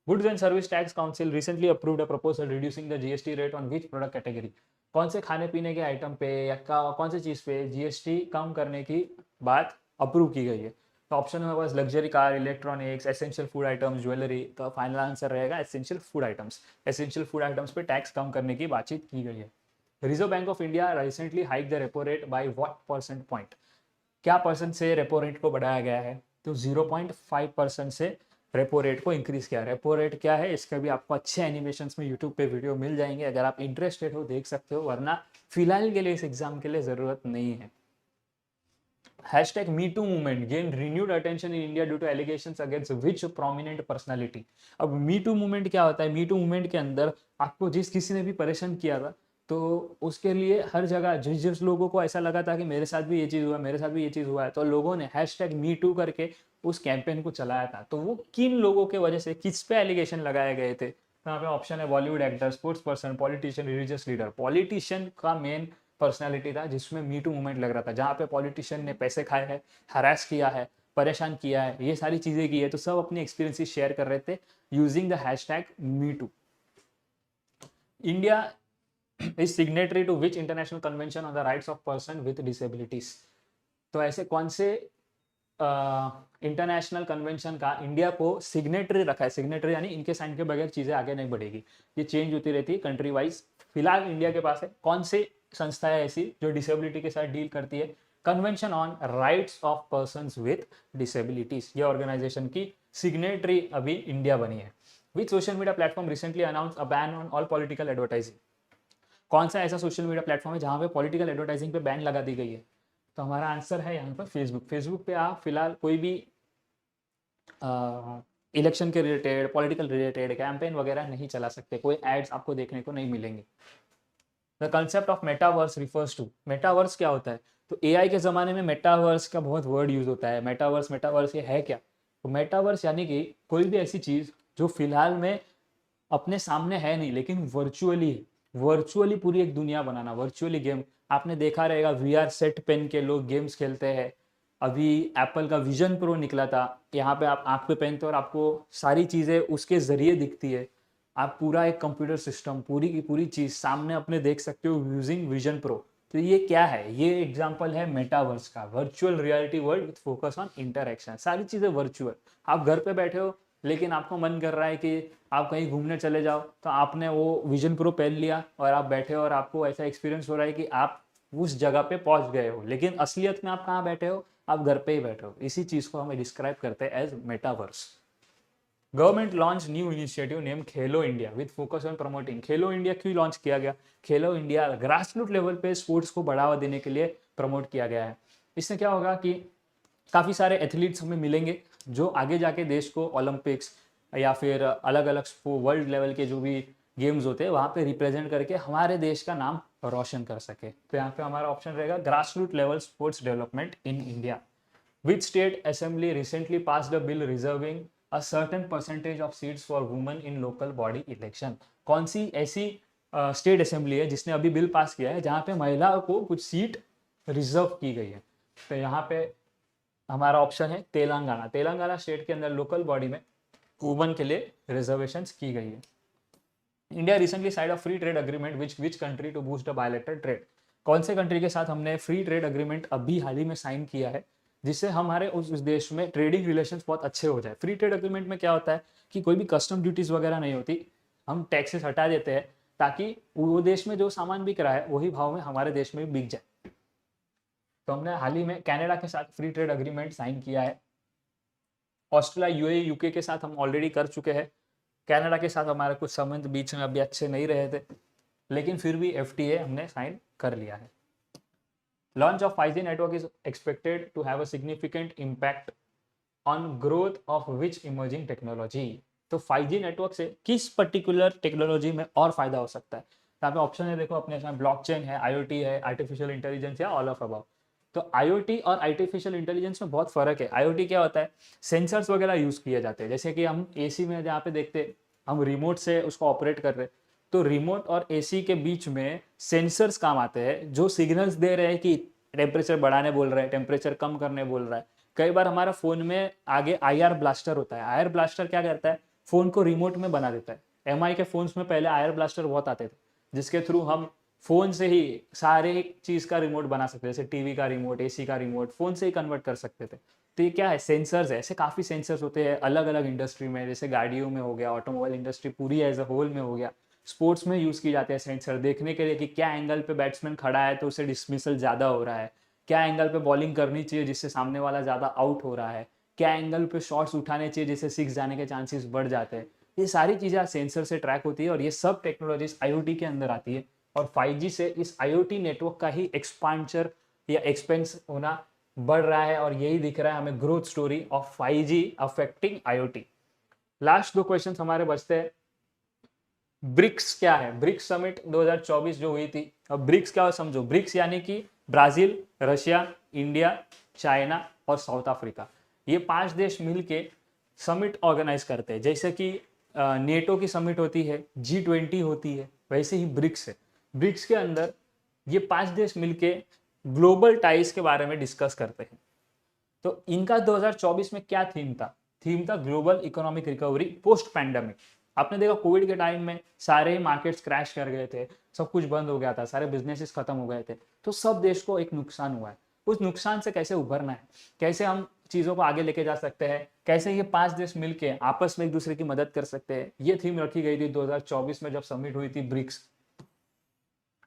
Goods and service tax council recently approved a proposal reducing the GST rate on which product category? कौन से खाने पीने के आइटम पे या कौन सी चीज़ पे जीएसटी कम करने की बात अप्रूव की गई है? तो ऑप्शन में बस luxury car, electronics, essential food items, jewellery. तो फाइनल आंसर रहेगा essential food items. Essential food items पे टैक्स कम करने की बातचीत की गई है। Reserve Bank of India recently hike the repo rate by what percent point? क्या परसेंट से रेपो रेट को बढ़ाया गया है? तो 0.5% से रेपो रेट को इंक्रीज किया। रेपो रेट क्या है इसका भी आपको अच्छे एनिमेशंस में यूट्यूब पे वीडियो मिल जाएंगे, अगर आप इंटरेस्टेड हो देख सकते हो, वरना फिलहाल के लिए इस एग्जाम के लिए ज़रूरत नहीं है। Hashtag #MeToo movement gained renewed attention in India due to allegations against which prominent personality? अब मीटू मूवमेंट क्या होता है? मीटू मूवमेंट के अंदर आपको जिस किसी ने भी परेशान किया था तो उसके लिए हर जगह जिस जिस लोगों को ऐसा लगा था कि मेरे साथ भी ये चीज़ हुआ, मेरे साथ भी ये चीज़ हुआ है, तो लोगों ने #MeToo करके उस कैंपेन को चलाया था। तो वो किन लोगों के वजह से किस पे एलिगेशन लगाए गए थे? तो यहाँ पे ऑप्शन है Bollywood actor, sports person, politician, religious leader. Politician का मेन पर्सनालिटी था जिसमें मीटू मूवमेंट लग रहा था, जहाँ पे पॉलिटिशियन ने पैसे खाए हैं, हरास किया है, परेशान किया है, ये सारी चीज़ें की है, तो सब अपनी एक्सपीरियंसेस शेयर कर रहे थे using the #MeToo। India is signatory to which international convention on the rights of person with disabilities? तो ऐसे कौन से इंटरनेशनल कन्वेंशन का इंडिया को सिग्नेटरी रखा है? सिग्नेटरी यानी इनके साइन के बगैर चीज़ें आगे नहीं बढ़ेगी, ये चेंज होती रहती है कंट्री वाइज। फिलहाल इंडिया के पास है कौन सी संस्था है ऐसी जो डिसेबिलिटी के साथ डील करती है? Convention on rights of persons with disabilities, ये ऑर्गेनाइजेशन की सिग्नेटरी अभी इंडिया बनी है। Which social media platform recently announce a ban on all political advertising? कौन सा ऐसा सोशल मीडिया प्लेटफॉर्म है जहाँ पे पॉलिटिकल एडवर्टाइजिंग पे बैन लगा दी गई है? तो हमारा आंसर है यहाँ पर फेसबुक। फेसबुक पे आप फिलहाल कोई भी इलेक्शन के रिलेटेड, पॉलिटिकल रिलेटेड कैंपेन वगैरह नहीं चला सकते, कोई एड्स आपको देखने को नहीं मिलेंगे। The concept of metaverse refers to, metaverse क्या होता है? तो एआई के ज़माने में मेटावर्स का बहुत वर्ड यूज होता है। मेटावर्स मेटावर्स ये है क्या? तो मेटावर्स यानी कि कोई भी ऐसी चीज़ जो फिलहाल में अपने सामने है नहीं लेकिन वर्चुअली है, वर्चुअली पूरी एक दुनिया बनाना, वर्चुअली गेम। आपने देखा रहेगा वीआर सेट पहन के लोग गेम्स खेलते हैं। अभी एप्पल का विजन प्रो निकला था, यहाँ पे आप आँख पे पहनते हो और आपको सारी चीज़ें उसके ज़रिए दिखती है। आप पूरा एक कंप्यूटर सिस्टम, पूरी की पूरी चीज़ सामने अपने देख सकते हो यूजिंग विजन प्रो। तो ये क्या है? ये एग्जांपल है मेटावर्स का, virtual reality world with focus on interaction. सारी चीज़ें वर्चुअल, आप घर पे बैठे हो लेकिन आपको मन कर रहा है कि आप कहीं घूमने चले जाओ, तो आपने वो विजन प्रो पहन लिया और आप बैठे हो और आपको ऐसा एक्सपीरियंस हो रहा है कि आप उस जगह पे पहुंच गए हो, लेकिन असलियत में आप कहाँ बैठे हो? आप घर पे ही बैठे हो। इसी चीज़ को हमें डिस्क्राइब करते हैं as metaverse. Government launch new initiative name Khelo India with focus on promoting. Khelo India क्यों लॉन्च किया गया? Khelo India grass root level पे स्पोर्ट्स को बढ़ावा देने के लिए प्रमोट किया गया है। इससे क्या होगा कि काफ़ी सारे एथलीट्स हमें मिलेंगे जो आगे जाके देश को ओलंपिक्स या फिर अलग अलग वर्ल्ड लेवल के जो भी गेम्स होते हैं वहाँ पे रिप्रेजेंट करके हमारे देश का नाम रोशन कर सके। तो यहाँ पे हमारा ऑप्शन रहेगा grass root level sports development in India. Which state assembly recently passed a bill reserving a certain percentage of seats for women in local body election? कौन सी ऐसी स्टेट असेंबली है जिसने अभी बिल पास किया है जहाँ पे महिलाओं को कुछ सीट रिजर्व की गई है? तो यहाँ पे हमारा ऑप्शन है तेलंगाना। तेलंगाना स्टेट के अंदर लोकल बॉडी में वुमेन के लिए रिजर्वेशंस की गई है। India recently signed a free trade agreement which country to boost a bilateral trade? कौन से कंट्री के साथ हमने फ्री ट्रेड अग्रीमेंट अभी हाल ही में साइन किया है जिससे हमारे उस देश में ट्रेडिंग रिलेशंस बहुत अच्छे हो जाए? फ्री ट्रेड अग्रीमेंट में क्या होता है कि कोई भी कस्टम ड्यूटीज वगैरह नहीं होती, हम टैक्सेस हटा देते हैं ताकि वो देश में जो सामान बिक रहा है वही भाव में हमारे देश में भी बिक जाए। तो हमने हाल ही में कनाडा के साथ फ्री ट्रेड अग्रीमेंट साइन किया है। ऑस्ट्रेलिया, यूएई, यूके के साथ हम ऑलरेडी कर चुके हैं। कनाडा के साथ हमारे कुछ संबंध बीच में अभी अच्छे नहीं रहे थे, लेकिन फिर भी एफटीए हमने साइन कर लिया है। Launch of 5G network is expected to have a significant impact on growth of which emerging technology? तो 5G नेटवर्क से किस पर्टिकुलर टेक्नोलॉजी में और फायदा हो सकता है? यहाँ पे ऑप्शन है, देखो अपने सामने ब्लॉकचेन है, आईओटी है, आर्टिफिशियल इंटेलिजेंस या ऑल ऑफ अबव। तो आईओटी और आर्टिफिशियल इंटेलिजेंस में बहुत फर्क है। आईओटी क्या होता है, सेंसर्स वगैरह यूज किए जाते हैं, जैसे कि हम एसी में जहाँ पे देखते हैं हम रिमोट से उसको ऑपरेट कर रहे हैं, तो रिमोट और एसी के बीच में सेंसर्स काम आते हैं जो सिग्नल्स दे रहे हैं कि टेम्परेचर बढ़ाने बोल रहा है, टेम्परेचर कम करने बोल रहा है। कई बार हमारा फोन में आगे आईआर ब्लास्टर होता है। आईआर ब्लास्टर क्या करता है, फोन को रिमोट में बना देता है। एमआई के फोन्स में पहले आईआर ब्लास्टर बहुत आते थे, जिसके थ्रू हम फोन से ही सारे चीज का रिमोट बना सकते थे, जैसे टीवी का रिमोट, एसी का रिमोट फोन से ही कन्वर्ट कर सकते थे। तो ये क्या है, सेंसर्स है। ऐसे काफी सेंसर्स होते हैं अलग अलग इंडस्ट्री में, जैसे गाड़ियों में हो गया, ऑटोमोबाइल इंडस्ट्री पूरी एज अ होल में हो गया, स्पोर्ट्स में यूज किए जाते हैं सेंसर देखने के लिए कि क्या एंगल पे बैट्समैन खड़ा है तो उसे डिसमिसल ज्यादा हो रहा है, क्या एंगल पे बॉलिंग करनी चाहिए जिससे सामने वाला ज्यादा आउट हो रहा है, क्या एंगल पे शॉट्स उठाने चाहिए जिससे सिक्स जाने के चांसेस बढ़ जाते हैं। ये सारी चीजें सेंसर से ट्रैक होती है और ये सब टेक्नोलॉजीज आईओटी के अंदर आती है। और 5G से इस आईओटी नेटवर्क का ही एक्सपांचर या एक्सपेंस होना बढ़ रहा है और यही दिख रहा है हमें growth story of 5G affecting IoT. Last 2 question हमारे बचते हैं। ब्रिक्स क्या है, ब्रिक्स समिट 2024 जो हुई थी, अब ब्रिक्स क्या हो समझो। ब्रिक्स यानी कि ब्राजील, रशिया, इंडिया, चाइना और साउथ अफ्रीका, ये 5 देश मिलके समिट ऑर्गेनाइज करते हैं। जैसे कि नेटो की समिट होती है, G20 होती है, वैसे ही ब्रिक्स है। ब्रिक्स के अंदर ये 5 देश मिलके ग्लोबल टाइज के बारे में डिस्कस करते हैं। तो इनका 2024 में क्या थीम था, थीम था global economic recovery post pandemic. आपने देखा कोविड के टाइम में सारे ही मार्केट्स क्रैश कर गए थे, सब कुछ बंद हो गया था, सारे बिजनेसेस खत्म हो गए थे, तो सब देश को एक नुकसान हुआ है। उस नुकसान से कैसे उभरना है, कैसे हम चीजों को आगे लेके जा सकते हैं, कैसे ये 5 देश मिलके आपस में एक दूसरे की मदद कर सकते हैं, ये थीम रखी गई थी 2024 में जब समिट हुई थी BRICS.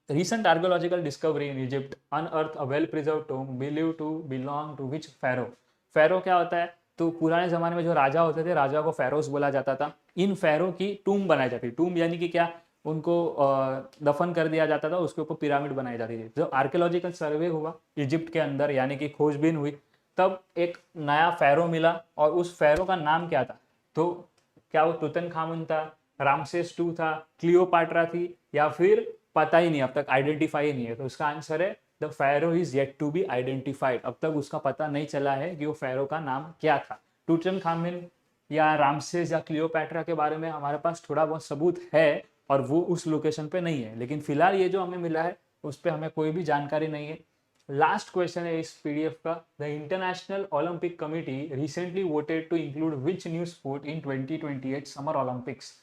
Recent archaeological discovery in Egypt unearthed a well-preserved tomb believed to belong to which pharaoh? pharaoh क्या होता है, तो पुराने जमाने में जो राजा होते थे, राजा को pharaohs बोला जाता था। इन pharaoh की टूम बनाई जाती, टूम यानी कि क्या, उनको दफन कर दिया जाता था, उसके ऊपर पिरामिड बनाई जाती थी। जब आर्कियोलॉजिकल सर्वे हुआ इजिप्ट के अंदर, यानी कि खोजबीन हुई, तब एक नया pharaoh मिला और उस pharaoh का नाम क्या था, तो क्या वो तुतनखामुन था, रामसेस 2 था, क्लियोपाट्रा थी, या फिर पता ही नहीं, अब तक आइडेंटिफाई नहीं है। तो उसका आंसर है the pharaoh is yet to be identified. अब तक उसका पता नहीं चला है कि वो फैरो का नाम क्या था। टूटनखामुन या रामसेस या क्लियोपैट्रा के बारे में हमारे पास थोड़ा बहुत सबूत है और वो उस लोकेशन पे नहीं है, लेकिन फिलहाल ये जो हमें मिला है उस पर हमें कोई भी जानकारी नहीं है। लास्ट क्वेश्चन है इस पीडीएफ का। The International Olympic Committee recently voted to include which new sport in 2028 Summer Olympics.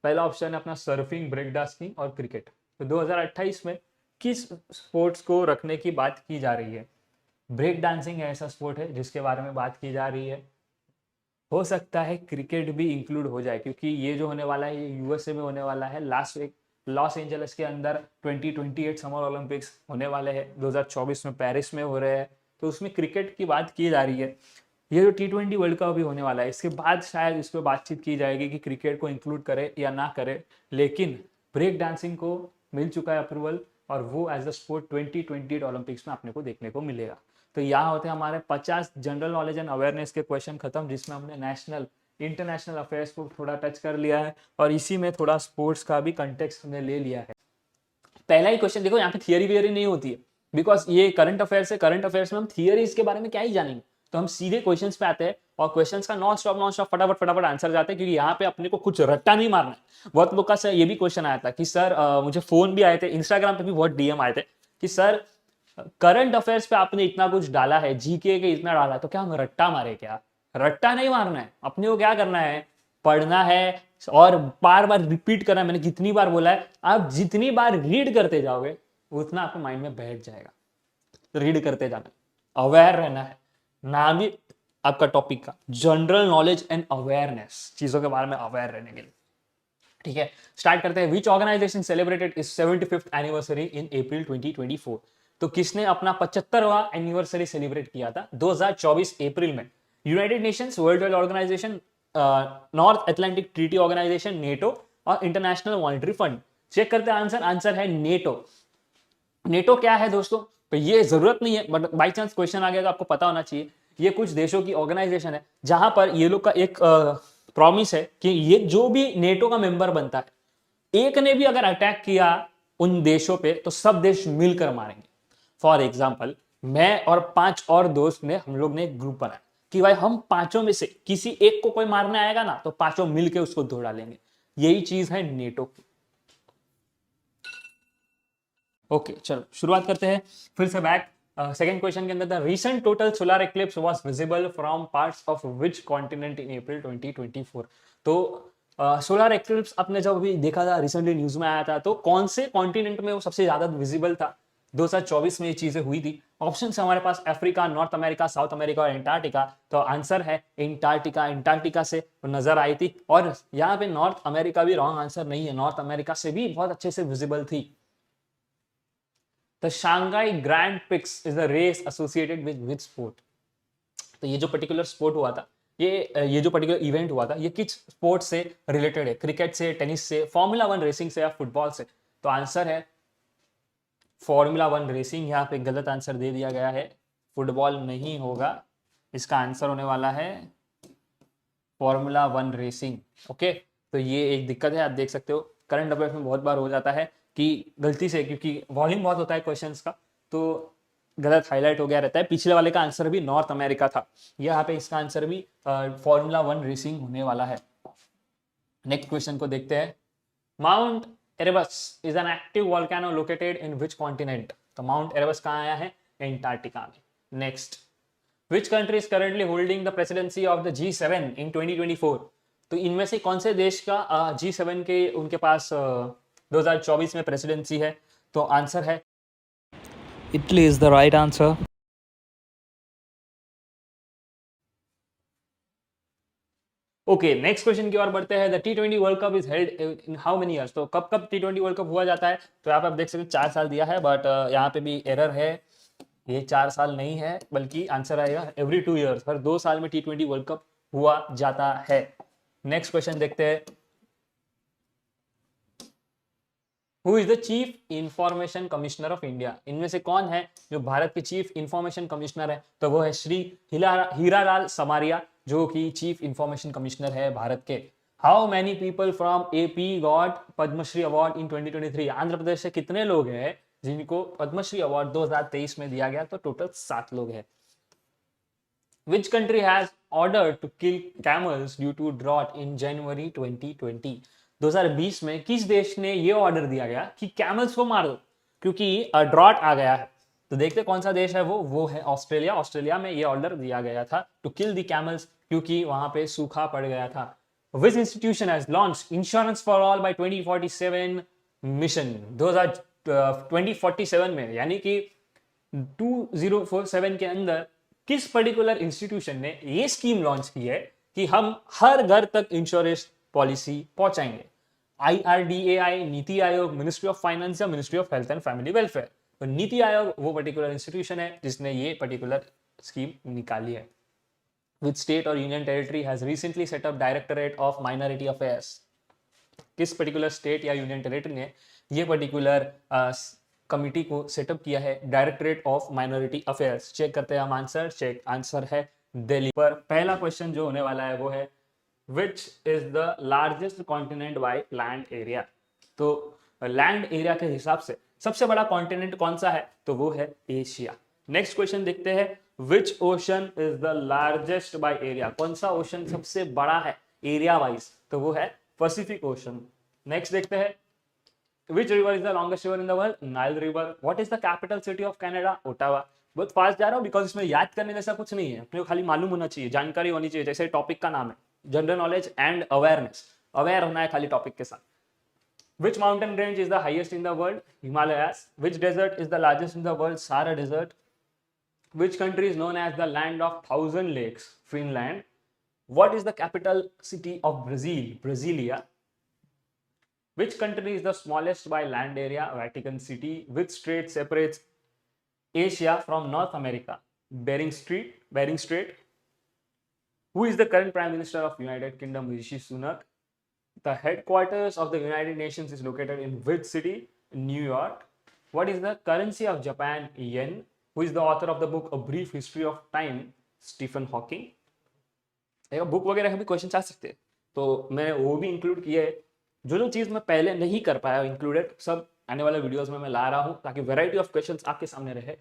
पहला ऑप्शन है अपना सर्फिंग, ब्रेक डांसिंग और क्रिकेट। तो 2028 में किस स्पोर्ट्स को रखने की बात की जा रही है। ब्रेक डांसिंग ऐसा स्पोर्ट है जिसके बारे में बात की जा रही है। हो सकता है क्रिकेट भी इंक्लूड हो जाए, क्योंकि ये जो होने वाला है ये यूएसए में होने वाला है। लास्ट वीक लॉस एंजल्स के अंदर 2028 समर ओलंपिक्स होने वाले हैं, 2024 में पेरिस में हो रहे हैं, तो उसमें क्रिकेट की बात की जा रही है। ये जो T20 वर्ल्ड कप भी होने वाला है, इसके बाद शायद इस पर बातचीत की जाएगी कि क्रिकेट को इंक्लूड करे या ना करे, लेकिन ब्रेक डांसिंग को मिल चुका है अप्रूवल और वो एज अ स्पोर्ट 2028 ओलंपिक्स में अपने को देखने को मिलेगा। तो यहाँ होते हैं हमारे 50 जनरल नॉलेज एंड अवेयरनेस के क्वेश्चन खत्म, जिसमें हमने नेशनल इंटरनेशनल अफेयर्स को थोड़ा टच कर लिया है और इसी में थोड़ा स्पोर्ट्स का भी कंटेक्स्ट हमने ले लिया है। पहला ही क्वेश्चन देखो, यहाँ पे थियरी वियरी नहीं होती है, बिकॉज ये करंट अफेयर्स है। करंट अफेयर्स में हम थियरीज के बारे में क्या ही जानेंगे, तो हम सीधे क्वेश्चंस पे आते हैं और क्वेश्चंस का नॉन स्टॉप फटाफट आंसर जाते हैं, क्योंकि यहाँ पे अपने को कुछ रट्टा नहीं मारना है। बहुत लोग का सर ये भी क्वेश्चन आया था कि सर मुझे फोन भी आए थे, इंस्टाग्राम पे भी बहुत डीएम आए थे कि सर करंट अफेयर्स पे आपने इतना कुछ डाला है, जीके के इतना डाला है, तो क्या हम रट्टा मारे क्या। रट्टा नहीं मारना है, अपने को क्या करना है, पढ़ना है और बार बार रिपीट करना है। मैंने कितनी बार बोला है, आप जितनी बार रीड करते जाओगे उतना आपके माइंड में बैठ जाएगा। रीड करते जाना, अवेयर रहना है, नाम ही आपका टॉपिक का जनरल नॉलेज एंड अवेयरनेस, चीजों के बारे में अवेयर रहने के लिए। ठीक है, स्टार्ट करते हैं। Which organisation celebrated its 75th anniversary in April 2024। तो किसने अपना 75वां एनिवर्सरी सेलिब्रेट किया था 2024 अप्रैल में। United Nations, world wide organization, North Atlantic Treaty Organization, NATO और इंटरनेशनल मॉनिटरी फंड। चेक करते हैं आंसर, आंसर है नेटो। नेटो क्या है दोस्तों, तो ये जरूरत नहीं है बट बाई चांस क्वेश्चन आ गया तो आपको पता होना चाहिए। ये कुछ देशों की ऑर्गेनाइजेशन है जहां पर ये लोग का एक प्रॉमिस है कि ये जो भी नेटो का मेंबर बनता है, एक ने भी अगर अटैक किया उन देशों पे तो सब देश मिलकर मारेंगे। फॉर एग्जाम्पल मैं और 5 और दोस्त ने, हम लोग ने एक ग्रुप बनाया कि भाई हम पांचों में से किसी एक को कोई मारने आएगा ना तो पांचों मिलके उसको धो डालेंगे। यही चीज है नेटो की। ओके चलो शुरुआत करते हैं फिर से बैक। सेकंड क्वेश्चन के अंदर था recent total solar eclipse was visible from parts of which continent in April 2024। तो सोलर एक्लिप्स आपने जब अभी देखा था, रिसेंटली न्यूज में आया था, तो कौन से कॉन्टिनेंट में वो सबसे ज्यादा विजिबल था? 2024 में ये चीजें हुई थी। ऑप्शन है हमारे पास Africa, North America, South America और एंटार्क्टिका। तो आंसर है एंटार्क्टिका। एंटार्क्टिका से नजर आई थी। और यहाँ पे नॉर्थ अमेरिका भी रॉन्ग आंसर नहीं है, नॉर्थ अमेरिका से भी बहुत अच्छे से विजिबल थी। The Shanghai Grand Prix is the race associated with sport. तो ये जो पर्टिकुलर स्पोर्ट हुआ था, ये जो पर्टिकुलर इवेंट हुआ था, ये किस स्पोर्ट से रिलेटेड है? क्रिकेट से, टेनिस से, फॉर्मूला 1 रेसिंग से या फुटबॉल से? तो आंसर है फॉर्मूला 1 रेसिंग। यहाँ पे गलत आंसर दे दिया गया है, फुटबॉल नहीं होगा। इसका आंसर होने वाला है फॉर्मूला 1 रेसिंग। ओके, तो ये एक दिक्कत है, आप देख सकते हो करंट अफेयर्स में बहुत बार हो जाता है कि गलती से, क्योंकि वॉल्यूम बहुत होता है क्वेश्चंस का, तो गलत हाईलाइट हो गया रहता है। पिछले वाले का आंसर भी नॉर्थ अमेरिका था, यहाँ पे इसका आंसर भी फॉर्मूला 1 रेसिंग होने वाला है। नेक्स्ट क्वेश्चन को देखते हैं। Mount Erebus is an active volcano located in which continent? तो माउंट एरेबस कहाँ आया है? एंटार्क्टिका में। Next, which country is currently holding the presidency of the G7 इन 2024? तो इनमें से कौन से देश का G7 के उनके पास 2024 में प्रेसिडेंसी है? तो आंसर है Italy is the right answer. Okay. Next question की ओर बढ़ते हैं। The T20 World cup is held in how many years? तो कब कब T20 वर्ल्ड कप हुआ जाता है? तो यहाँ पे आप देख सकते हैं 4 साल दिया है, बट यहाँ पे भी एरर है, ये 4 साल नहीं है, बल्कि आंसर आएगा एवरी 2 ईयर्स। हर 2 साल में T20 वर्ल्ड कप हुआ जाता है। नेक्स्ट क्वेश्चन देखते हैं। Who is the chief information commissioner of India? इनमें से कौन है जो भारत के चीफ इंफॉर्मेशन कमिश्नर है? तो वो है श्री हीरालाल समारिया, जो कि चीफ इंफॉर्मेशन कमिश्नर है भारत के। How many people from AP got Padma Shri award in 2023? Andhra Pradesh से कितने लोग हैं जिनको पद्मश्री अवार्ड 2023 में दिया गया? तो टोटल 7 लोग हैं। Which country has ordered to kill camels due to drought in January 2020? 2020 में किस देश ने ये ऑर्डर दिया गया कि कैमल्स को मार दो क्योंकि ड्रॉट आ गया है? तो देखते कौन सा देश है वो है ऑस्ट्रेलिया। ऑस्ट्रेलिया में ये ऑर्डर दिया गया था टू किल द कैमल्स, क्योंकि वहां पे सूखा पड़ गया था। Which institution has launched Insurance for All by 2047 mission? 2047 में, यानी कि 2047 के अंदर किस पर्टिकुलर इंस्टीट्यूशन ने ये स्कीम लॉन्च की है कि हम हर घर तक इंश्योरेंस पॉलिसी पहुंचाएंगे? IRDAI, NITI Aayog, ministry of finance या ministry of health and family welfare? तो नीति आयोग वो पर्टिकुलर इंस्टीट्यूशन है जिसने ये पर्टिकुलर स्कीम निकाली है। Which state or union territory has recently set up Directorate of Minority Affairs? किस पर्टिकुलर स्टेट या यूनियन टेरिटरी ने ये पर्टिकुलर कमिटी को सेटअप किया है, directorate of minority affairs? Check करते हैं हम आंसर। चेक, आंसर है दिल्ली। पर पहला क्वेश्चन जो होने वाला है वो है which is the largest continent by land area? तो लैंड एरिया के हिसाब से सबसे बड़ा कॉन्टिनेंट कौन सा है? तो वो है एशिया। नेक्स्ट क्वेश्चन देखते हैं। Which ocean is the largest by area? कौन सा ओशन सबसे बड़ा है एरिया वाइज? तो वो है पैसिफिक ओशन। नेक्स्ट देखते हैं। Which river is the longest river in the world? Nile River. What is the capital city of Canada? Ottawa. बहुत फास्ट जा रहा हूँ बिकॉज इसमें याद करने जैसा कुछ नहीं है, अपने को खाली मालूम होना चाहिए, जानकारी होनी चाहिए। जैसे टॉपिक का नाम है general knowledge and awareness, aware होना है खाली टॉपिक के साथ। Which mountain range is the highest in the world? Himalayas. Which desert is the largest in the world? Sahara Desert. Which country is known as the land of thousand lakes? Finland. What is the capital city of Brazil? Brasilia. Which country is the smallest by land area? Vatican City. Which strait separates Asia from North America? Bering Strait. Who is the current Prime Minister of United Kingdom? Rishi Sunak. The headquarters of the United Nations is located in which city? New York. What is the currency of Japan? Yen. Who is the author of the book A Brief History of Time? Stephen Hawking. Book वगैरह के भी question आ सकते हैं, तो मैंने वो भी include किए है। जो चीज मैं पहले नहीं कर पाया इंक्लूडेड, सब आने वाले वीडियोस में मैं ला रहा हूं ताकि वैरायटी ऑफ क्वेश्चंस आपके सामने रहे।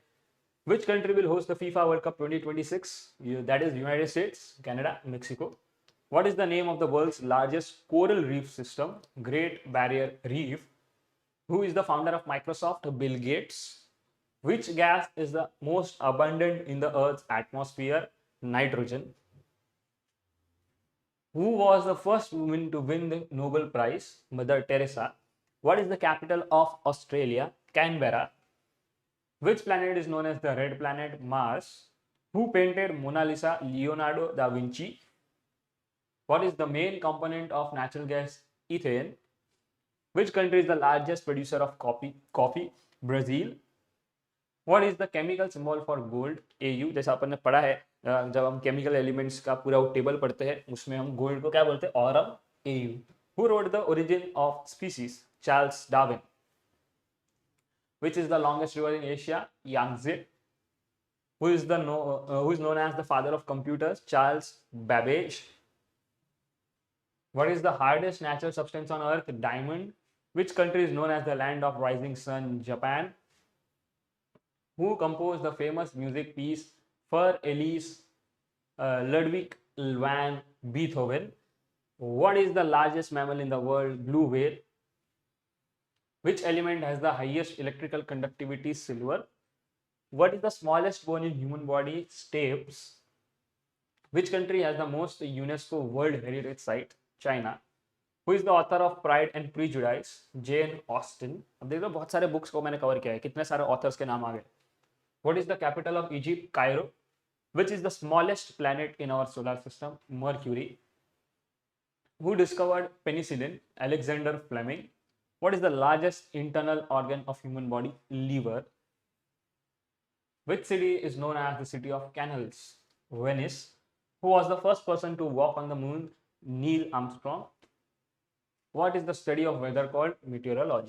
Which country will host the FIFA World Cup 2026? That is United States, Canada, Mexico. What is the name of the world's largest coral reef system? Great Barrier Reef. Who is the founder of Microsoft? Bill Gates. Which gas is the most abundant in the Earth's atmosphere? Nitrogen. Who was the first woman to win the Nobel Prize? Mother Teresa. What is the capital of Australia? Canberra. Which planet is known as the red planet? Mars. Who painted Mona Lisa? Leonardo da Vinci. What is the main component of natural gas? Ethane. Which country is the largest producer of coffee? Brazil. What is the chemical symbol for gold? Au. जैसा अपन ने पढ़ा है जब हम chemical elements का पूरा table पढ़ते हैं उसमें हम gold को क्या बोलते हैं? Aurum. Au. Who wrote the Origin of Species? Charles Darwin. Which is the longest river in Asia? Yangtze. Who is known as the father of computers? Charles Babbage. What is the hardest natural substance on Earth? Diamond. Which country is known as the land of rising sun? Japan. Who composed the famous music piece For Elise? Ludwig van Beethoven. What is the largest mammal in the world? Blue whale. Which element has the highest electrical conductivity? Silver. What is the smallest bone in human body? Stapes. Which country has the most UNESCO World Heritage Site? China. Who is the author of Pride and Prejudice? Jane Austen. अब देख लो बहुत सारे books को मैंने cover किया है, कितने सारे ऑथर्स के नाम आ गए. What is the capital of Egypt? Cairo. Which is the smallest planet in our solar system? Mercury. Who discovered penicillin? Alexander Fleming. What is the largest internal organ of human body? Liver. Which city is known as the city of canals? Venice. Who was the first person to walk on the moon? Neil Armstrong. What is the study of weather called? Meteorology.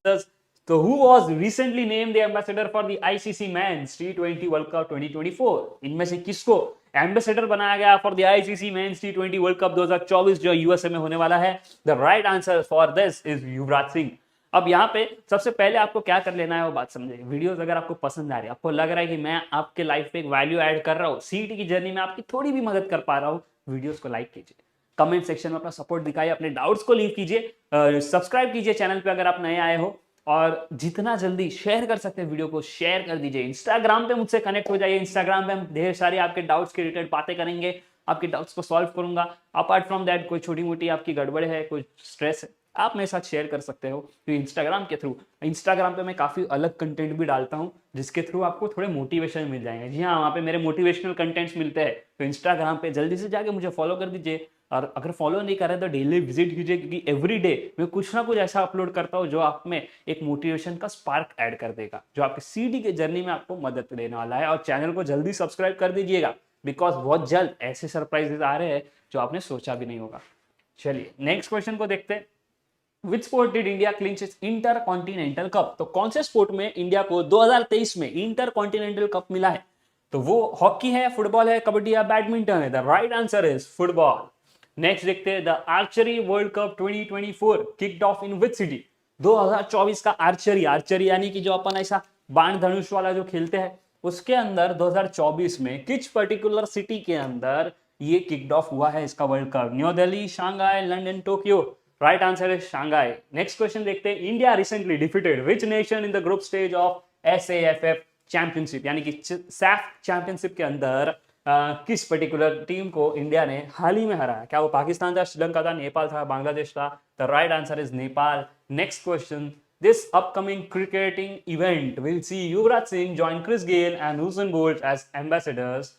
So who was recently named the ambassador for the ICC Men's T20 World Cup 2024? इनमें से किसको ambassador बनाया गया for the ICC Men's T20 World Cup 2024 जो USA में होने वाला है? The right answer for this is Yuvraj Singh. अब यहाँ पे सबसे पहले आपको क्या कर लेना है वो बात समझे. वीडियोस अगर आपको पसंद आ रही है, आपको लग रहा है कि मैं आपके लाइफ पे एक वैल्यू ऐड कर रहा हूँ, सीटी की जर्नी में आपकी थोड़ी भी मदद कर पा रहा हूँ, वीडियोस को लाइक कीजिए, कमेंट सेक्शन में अपना सपोर्ट दिखाइए, अपने डाउट्स को लीव कीजिए, सब्सक्राइब कीजिए चैनल पे अगर आप नए आए हो, और जितना जल्दी शेयर कर सकते हैं वीडियो को शेयर कर दीजिए. इंस्टाग्राम पे मुझसे कनेक्ट हो जाइए. इंस्टाग्राम पे हम ढेर सारी आपके डाउट्स के रिलेटेड बातें करेंगे, आपके डाउट्स को सॉल्व करूंगा. अपार्ट फ्रॉम दैट कोई छोटी मोटी आपकी गड़बड़ है, कोई स्ट्रेस है, आप मेरे साथ शेयर कर सकते हो. तो इंस्टाग्राम के थ्रू, इंस्टाग्राम पे मैं काफ़ी अलग कंटेंट भी डालता हूँ जिसके थ्रू आपको थोड़े मोटिवेशन मिल जाएंगे. जी हाँ, वहाँ पे मेरे मोटिवेशनल कंटेंट्स मिलते हैं. तो इंस्टाग्राम पे जल्दी से जाके मुझे फॉलो कर दीजिए, और अगर फॉलो नहीं कर रहे तो डेली विजिट कीजिए, क्योंकि एवरी डे मैं कुछ ना कुछ ऐसा अपलोड करता हूँ जो आप में एक मोटिवेशन का स्पार्क ऐड कर देगा, जो आपके सीडी के जर्नी में आपको मदद देने वाला है. और चैनल को जल्दी सब्सक्राइब कर दीजिएगा, बिकॉज बहुत जल्द ऐसे सरप्राइजेस आ रहे हैं जो आपने सोचा भी नहीं होगा. चलिए नेक्स्ट क्वेश्चन को देखते हैं. Which sport did India clinch its Intercontinental Cup? तो कौन से स्पोर्ट में इंडिया को 2023 में इंटरकॉन्टिनेंटल कप मिला है? तो वो हॉकी है, फुटबॉल है, कबड्डी या बैडमिंटन है? The right answer is football. Next देखते हैं. The archery world Cup 2024 kicked of in which city? 2024 का आर्चरी यानी कि जो अपन ऐसा बाण धनुष वाला जो खेलते हैं, उसके अंदर 2024 में किच पर्टिकुलर सिटी के अंदर ये किक्ड ऑफ हुआ है इसका world cup? New Delhi, Shanghai, London, Tokyo? Right answer है शंघाई. नेक्स्ट क्वेश्चन देखते हैं. India recently defeated which nation in the group stage of SAFF championship, यानी कि सैफ चैंपियनशिप के अंदर किस पर्टिकुलर टीम को इंडिया ने हाल ही में हराया? क्या वो पाकिस्तान था, श्रीलंका था, नेपाल था, बांग्लादेश था? The right answer is Nepal. Next question. This upcoming cricketing event will see Yuvraj Singh join Chris Gayle and Usain Bolt as ambassadors.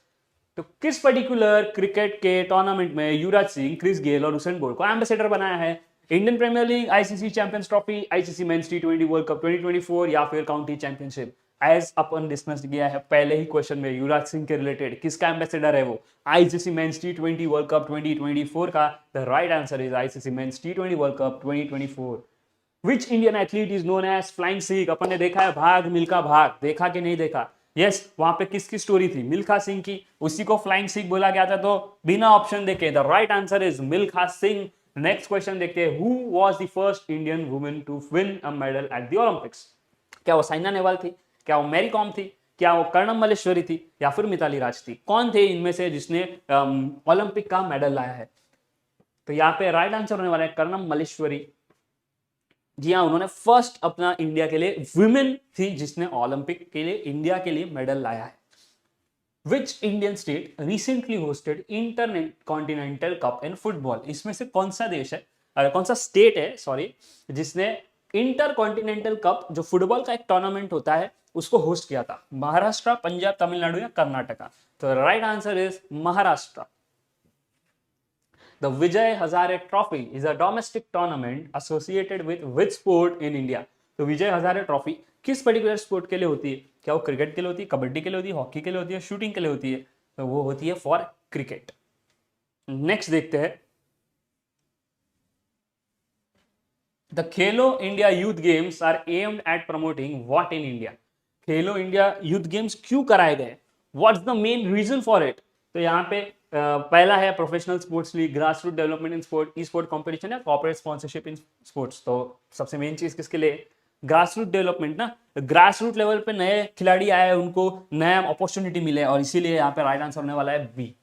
तो किस पर्टिकुलर क्रिकेट के टूर्नामेंट में युवराज सिंह, क्रिस गेल और हुसैन बोल्ट को एम्बेसडर बनाया है? Indian Premier League, ICC Champions Trophy, ICC men's T20 World Cup 2024 या फिर काउंटी चैंपियनशिप? एज अपन डिस्कस किया है पहले ही क्वेश्चन में, युवराज सिंह के रिलेटेड किसका एम्बेसडर है वो? ICC men's T20 World Cup 2024 का. The right answer is ICC men's T20 World Cup 2024. Which Indian athlete is known as Flying Sikh? अपन ने देखा है भाग मिल्खा भाग, देखा कि नहीं देखा? यस, वहां पे किसकी स्टोरी थी? मिल्खा सिंह की. उसी को फ्लाइंग सिख बोला गया था. तो बिना ऑप्शन देखे the right answer is Milkha Singh. Next question देखते हैं. Who was the first Indian women to win a medal at the Olympics? क्या वो साइना नेहवाल थी? क्या वो मैरी कॉम थी? क्या वो कर्णम मल्लेश्वरी थी या फिर मिताली राज थी? कौन थे इनमें से जिसने ओलंपिक का मेडल लाया है? तो यहाँ पे राइट आंसर होने वाला है कर्णम मल्लेश्वरी। जी हाँ, उन्होंने फर्स्ट अपना इंडिया के लिए वुमेन थी जिसने ओलंपिक के लिए इंडिया के लिए मेडल लाया है। Which Indian state recently hosted intercontinental cup in football? इसमें से कौन सा देश है, कौन सा स्टेट है सॉरी, जिसने इंटरकॉन्टिनेंटल कप जो फुटबॉल का एक टूर्नामेंट होता है उसको होस्ट किया था? महाराष्ट्र, पंजाब, तमिलनाडु या कर्नाटका? तो right answer is Maharashtra. The Vijay Hazare Trophy is a domestic tournament associated with which sport in India? तो विजय हजारे ट्रॉफी किस पर्टिकुलर स्पोर्ट के लिए होती है? क्या वो क्रिकेट के लिए होती है, कबड्डी के लिए होती है, हॉकी के लिए होती है, शूटिंग के लिए होती है? तो वो होती है फॉर क्रिकेट। नेक्स्ट देखते हैं, the Khelo India Youth Games are aimed at promoting what in India? Khelo India Youth Games क्यों कराए गए? What's the main reason for it? तो यहाँ पे पहला है professional sports league, grass root development in sport, e sport competition या corporate sponsorship in sports. तो सबसे मेन चीज किसके लिए? ग्रास रूट डेवलपमेंट ना, ग्रास रूट लेवल पे नए खिलाड़ी आए, उनको नया अपॉर्चुनिटी मिले, और इसीलिए यहाँ पे राइट आंसर होने वाला है B.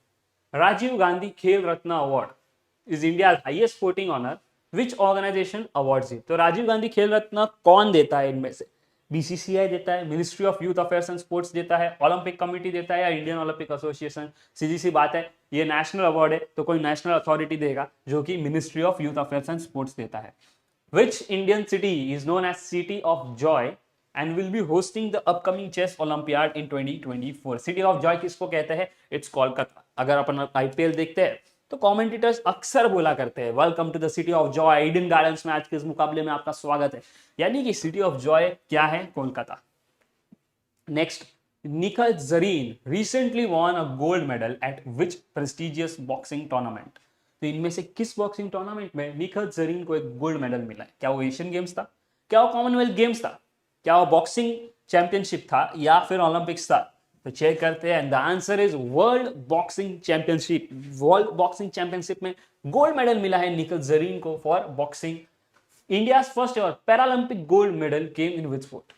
Rajiv Gandhi Khel Ratna award is India highest sporting honour, which organisation awards it? तो राजीव गांधी खेल रत्न कौन देता है इनमें से? बीसीसीआई देता है, ministry of youth affairs and sports देता है, ओलंपिक कमेटी देता है, या इंडियन ओलंपिक एसोसिएशन? सीधी सी बात है, ये नेशनल अवार्ड है तो कोई नेशनल अथॉरिटी देगा जो कि ministry of youth affairs and sports देता है। Which Indian city is known as city of joy and will be hosting the upcoming chess olympiad in 2024? City of joy किसको कहते हैं? इट्स कोलकाता। अगर अपन आईपीएल देखते हैं तो कमेंटेटर्स अक्सर बोला करते हैं welcome to the city of joy, Eden Gardens में आज के इस मुकाबले में आपका स्वागत है, यानी कि सिटी ऑफ जॉय क्या है? Kolkata. Next, Nikhat Zareen recently von a gold medal at which prestigious boxing tournament? तो इनमें से किस बॉक्सिंग टूर्नामेंट में निखत जरीन को एक गोल्ड मेडल मिला है? क्या वो एशियन गेम्स था, क्या वो कॉमनवेल्थ गेम्स था, क्या वो बॉक्सिंग चैंपियनशिप था, या फिर ओलंपिक्स था? तो चेक करते हैं, the answer is world boxing championship. World boxing championship में गोल्ड मेडल मिला है निखत जरीन को for boxing. India's first ever Paralympic gold medal came in which sport?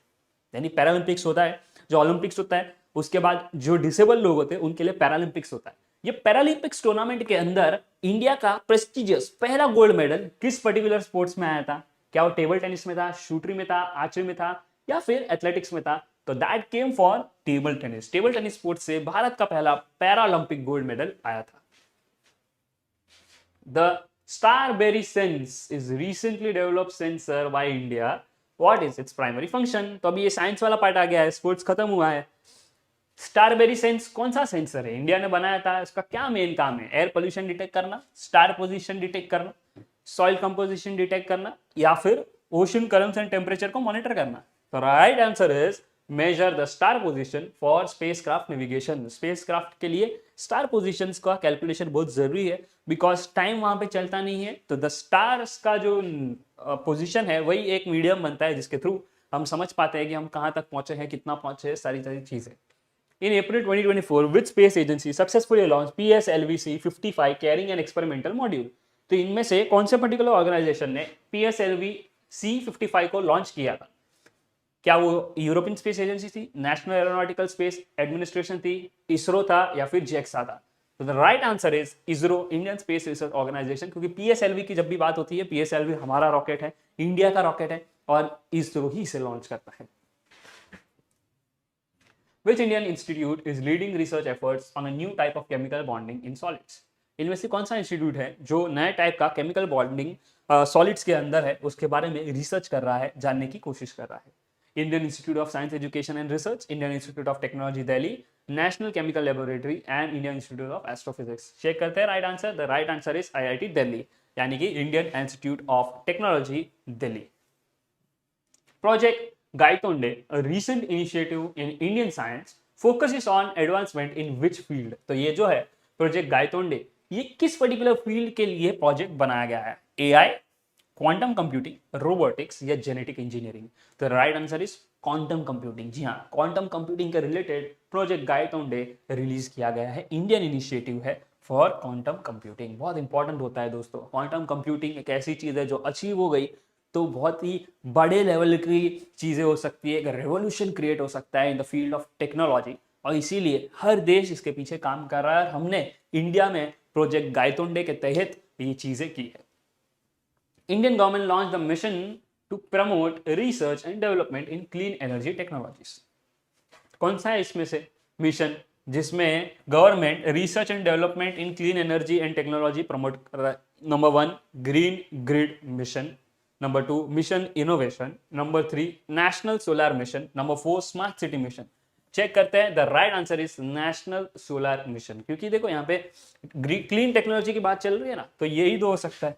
यानी पैरालंपिक्स होता है, जो ओलंपिक्स होता है उसके बाद जो डिसेबल लोग होते हैं उनके लिए पैरालंपिक्स होता है। ये पैरालंपिक्स टूर्नामेंट के अंदर इंडिया का प्रेस्टिजियस पहला गोल्ड मेडल किस पर्टिकुलर स्पोर्ट्स में आया था? क्या वो टेबल टेनिस में था, शूटरी में था, आर्चरी में था, या फिर एथलेटिक्स में था? तो that came for table tennis. Table tennis sport से भारत का पहला पैरालंपिक गोल्ड मेडल आया था। The Starberry Sense is recently developed sensor by India. What is its primary function? तो अभी ये साइंस वाला पार्ट आ गया है, स्पोर्ट्स खत्म हुआ है। स्टारबेरी सेंस कौन सा सेंसर है? इंडिया ने बनाया था, इसका क्या मेन काम है? एयर पोल्यूशन डिटेक्ट करना, स्टार पोजीशन डिटेक्ट करना, सॉइल कंपोजिशन डिटेक्ट करना, या फिर ओशन करंट्स एंड टेम्परेचर को मॉनिटर करना? तो right answer is measure the star position for spacecraft navigation. Spacecraft के लिए स्टार पोजीशंस का कैलकुलेशन बहुत जरूरी है, बिकॉज टाइम वहां पे चलता नहीं है। तो द स्टार्स का जो पोजीशन है वही एक मीडियम बनता है जिसके थ्रू हम समझ पाते हैं कि हम कहां तक पहुंचे हैं, कितना पहुंचे हैं, सारी सारी चीजें। In April 2024, which space agency successfully launched PSLV-C55 carrying an experimental module? तो इनमें से कौन से पर्टिकुलर ऑर्गेनाइजेशन ने PSLV-C55 को लॉन्च किया था? क्या वो यूरोपियन स्पेस एजेंसी थी, नेशनल एरोनॉटिकल स्पेस एडमिनिस्ट्रेशन थी, इसरो था, या फिर जेक्सा था? तो the right answer is ISRO, Indian Space Research Organisation. क्योंकि पीएसएलवी की जब भी बात होती है, पीएसएलवी हमारा रॉकेट है, इंडिया का रॉकेट है, और इसरो ही इसे लॉन्च करता है। Which Indian institute is leading research efforts on a new type of chemical bonding in solids? इनमें से कौन सा इंस्टीट्यूट है जो नए टाइप का केमिकल बॉन्डिंग सॉलिड्स के अंदर है उसके बारे में रिसर्च कर रहा है, जानने की कोशिश कर रहा है? Indian Institute of Science Education and Research, Indian Institute of Technology Delhi, National Chemical Laboratory and Indian Institute of Astrophysics. Check करते हैं right answer. The right answer is IIT Delhi, यानी कि Indian Institute of Technology Delhi. Project Gaitonde, a recent initiative in Indian science, focuses on advancement in which field? तो ये जो है project Gaitonde, ये किस पर्टिकुलर फील्ड के लिए प्रोजेक्ट बनाया गया है? एआई, क्वांटम कंप्यूटिंग, रोबोटिक्स या जेनेटिक इंजीनियरिंग? तो right answer is quantum computing. जी हाँ, क्वांटम कंप्यूटिंग के रिलेटेड प्रोजेक्ट गायतोंडे रिलीज किया गया है, इंडियन इनिशिएटिव है फॉर क्वांटम कंप्यूटिंग। बहुत इंपॉर्टेंट होता है दोस्तों, क्वांटम कंप्यूटिंग एक ऐसी चीज है जो अचीव हो गई तो बहुत ही बड़े लेवल की चीज़ें हो सकती है, एक रेवोल्यूशन क्रिएट हो सकता है in the field of technology, और इसीलिए हर देश इसके पीछे काम कर रहा है और हमने इंडिया में प्रोजेक्ट गायतोंडे के तहत ये चीज़ें की है। Indian government launch the mission to promote research and development in clean energy technologies. कौन सा है इसमें से मिशन जिसमें government research and development in clean energy and technology promote कर रहा है? Number 1 Green Grid Mission, number 2 Mission Innovation, number 3 National Solar Mission, number 4 Smart City Mission. Check करते हैं, the right answer is National Solar Mission, क्योंकि देखो यहाँ पे clean technology की बात चल रही है ना, तो यही तो हो सकता है,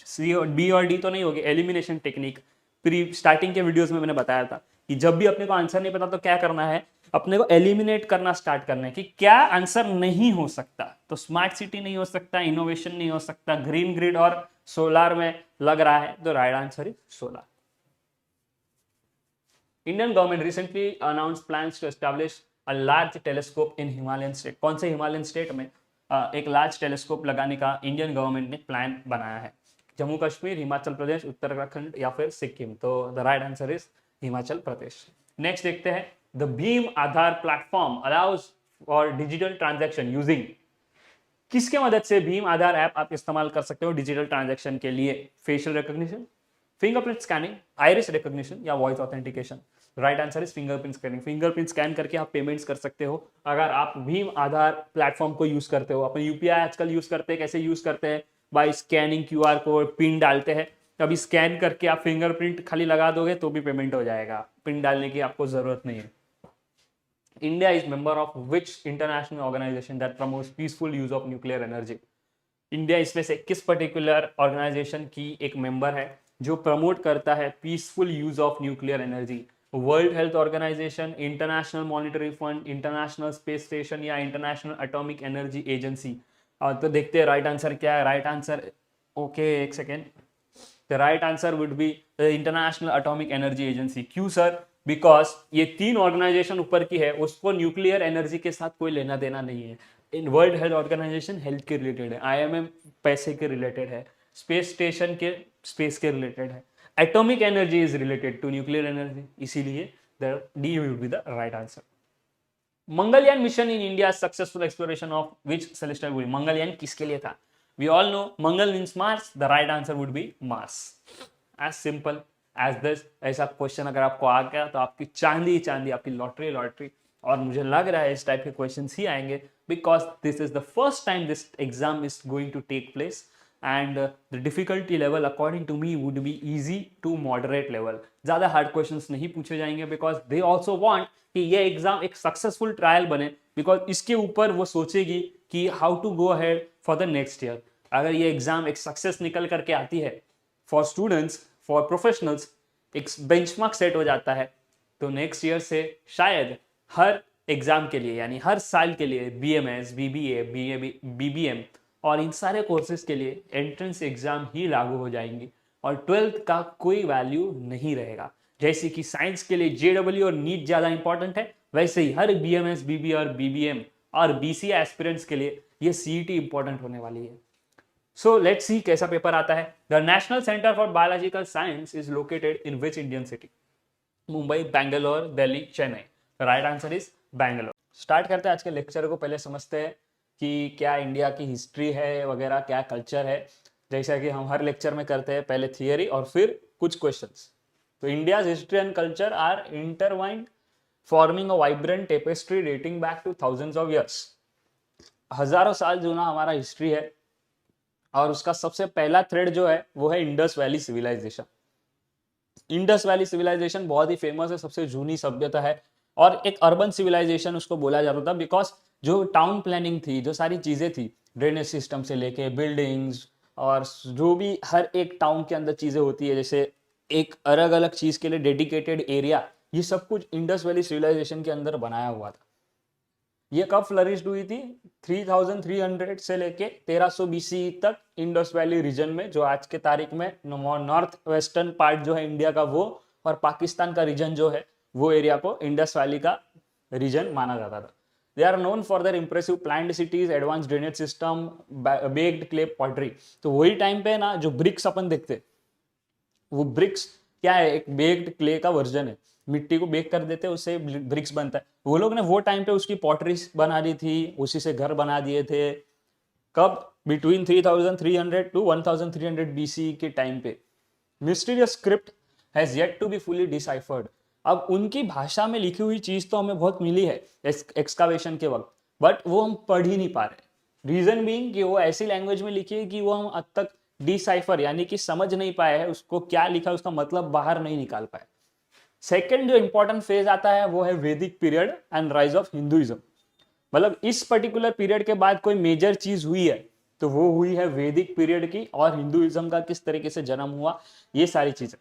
सी और बी और डी तो नहीं होगी। एलिमिनेशन टेक्निक प्री स्टार्टिंग के वीडियोस में मैंने बताया था कि जब भी अपने को आंसर नहीं पता तो क्या करना है, अपने को एलिमिनेट करना स्टार्ट करना है कि क्या आंसर नहीं हो सकता। तो स्मार्ट सिटी नहीं हो सकता, इनोवेशन नहीं हो सकता, ग्रीन ग्रिड और सोलर में लग रहा है, तो right answer is solar. Indian government recently announce plans to establish a large telescope in Himalayan state. कौन से हिमालयन स्टेट में एक लार्ज टेलीस्कोप लगाने का इंडियन गवर्नमेंट ने प्लान बनाया है? जम्मू कश्मीर, हिमाचल प्रदेश, उत्तराखंड या फिर सिक्किम? तो the right answer is Himachal Pradesh. Next देखते हैं, the Bhim Aadhaar platform allows for digital transaction using. किसके मदद से भीम आधार ऐप आप इस्तेमाल कर सकते हो डिजिटल ट्रांजैक्शन के लिए? Facial recognition, fingerprint scanning, iris recognition या voice authentication? Right answer is fingerprint scanning. Fingerprint scan करके आप पेमेंट्स कर सकते हो अगर आप भीम आधार प्लेटफॉर्म को यूज करते हो। अपने यूपीआई आजकल यूज करते हैं, कैसे यूज करते हैं? By scanning QR code, PIN डालते हैं, अभी स्कैन करके आप फिंगरप्रिंट खाली लगा दोगे तो भी पेमेंट हो जाएगा, पिन डालने की आपको जरूरत नहीं है। India is member of which international organization that promotes peaceful use of nuclear energy? India इसमें से किस पर्टिकुलर ऑर्गेनाइजेशन की एक मेंबर है जो प्रमोट करता है peaceful use of nuclear energy? World Health Organization, International Monetary Fund, International Space Station या इंटरनेशनल एटॉमिक एनर्जी एजेंसी? तो देखते हैं राइट आंसर क्या है। राइट आंसर, ओके एक second, the right answer would be the International Atomic Energy Agency. क्यों sir? Because ये 3 organisation ऊपर की है, उसको न्यूक्लियर एनर्जी के साथ कोई लेना देना नहीं है। इन वर्ल्ड हेल्थ ऑर्गेनाइजेशन हेल्थ के रिलेटेड है, आईएमएम पैसे के रिलेटेड है, स्पेस स्टेशन के स्पेस के रिलेटेड है, atomic energy is related to nuclear energy, इसीलिए the D would be the right answer. Mangalyaan mission in India successful exploration of which celestial body? Mangalyaan किसके लिए था? We all know Mangal means Mars, the right answer would be Mars. As simple as this. ऐसा question अगर आपको आ गया तो आपकी चांदी चांदी, आपकी लॉटरी लॉटरी। और मुझे लग रहा है इस टाइप के क्वेश्चन ही आएंगे because this is the first time this exam is going to take place and the difficulty level according to me would be easy to moderate level. ज़्यादा हार्ड क्वेश्चंस नहीं पूछे जाएंगे बिकॉज दे ऑल्सो वांट कि ये exam एक successful trial बने, because इसके ऊपर वो सोचेगी कि how to go ahead for the next year. अगर ये एग्जाम एक सक्सेस निकल करके आती है फॉर स्टूडेंट्स, फॉर प्रोफेशनल्स, एक बेंचमार्क सेट हो जाता है, तो नेक्स्ट ईयर से शायद हर एग्जाम के लिए, यानी हर साल के लिए बीएमएस, बीबीए, बीबीएम और इन सारे कोर्सेज के लिए एंट्रेंस एग्जाम ही लागू हो जाएंगी और 12th का कोई वैल्यू नहीं रहेगा। जैसे कि साइंस के लिए जेडब्ल्यू और नीट ज़्यादा इंपॉर्टेंट है, वैसे ही हर बीएमएस, बीबी और बीबीएम और बीसीए एस्पिरेंट्स के लिए ये सीईटी इंपॉर्टेंट होने वाली है। सो लेट्स सी कैसा पेपर आता है। The national centre for biological science is located in which Indian city? Mumbai, Bangalore, Delhi, Chennai? Right answer is Bangalore. Start करते हैं आज के लेक्चर को। पहले समझते हैं कि क्या इंडिया की हिस्ट्री है वगैरह, क्या कल्चर है, जैसा कि हम हर लेक्चर में करते हैं। पहले थियरी और फिर कुछ क्वेश्चंस। तो India's history and culture are intertwined forming a vibrant tapestry dating back to thousands of years. हजारों साल जूना हमारा हिस्ट्री है और उसका सबसे पहला थ्रेड जो है वो है Indus Valley Civilization. Indus Valley Civilization बहुत ही फेमस है, सबसे जूनी सभ्यता है और एक अर्बन सिविलाइजेशन उसको बोला जाता था बिकॉज जो टाउन प्लानिंग थी, जो सारी चीज़ें थी, ड्रेनेज सिस्टम से लेके बिल्डिंग्स और जो भी हर एक टाउन के अंदर चीज़ें होती है, जैसे एक अलग अलग चीज़ के लिए डेडिकेटेड एरिया, ये सब कुछ इंडस वैली सिविलाइजेशन के अंदर बनाया हुआ था। ये कब फ्लरिश्ड हुई थी? 3300 से लेके 1300 बीसी तक इंडस वैली रीजन में, जो आज के तारीख में नॉर्थ वेस्टर्न पार्ट जो है इंडिया का वो, और पाकिस्तान का रीजन जो है वो एरिया को इंडस वैली का रीजन माना जाता था। They are known for their impressive planned cities, advance drainage system, baked clay pottery. तो वही टाइम पे ना जो ब्रिक्स अपन देखते, वो ब्रिक्स क्या है, एक बेक्ड क्ले का वर्जन है, मिट्टी को बेक कर देते हैं, उससे ब्रिक्स बनता है। वो लोग ने वो टाइम पे उसकी पॉटरी बना दी थी, उसी से घर बना दिए थे। कब? बिटवीन 3300 टू 1300 BC के टाइम पे। Mysterious script has yet to be fully deciphered. अब उनकी भाषा में लिखी हुई चीज तो हमें बहुत मिली है एक्सकावेशन के वक्त, बट वो हम पढ़ ही नहीं पा रहे। रीजन बीइंग कि वो ऐसी लैंग्वेज में लिखी है कि वो हम अब तक डिसाइफर यानी कि समझ नहीं पाए हैं उसको, क्या लिखा उसका मतलब बाहर नहीं निकाल पाए। सेकेंड जो इंपॉर्टेंट फेज आता है वो है वैदिक period and rise of Hinduism. मतलब इस पर्टिकुलर पीरियड के बाद कोई मेजर चीज हुई है तो वो हुई है वैदिक पीरियड की, और हिंदुइज्म का किस तरीके से जन्म हुआ, ये सारी चीजें।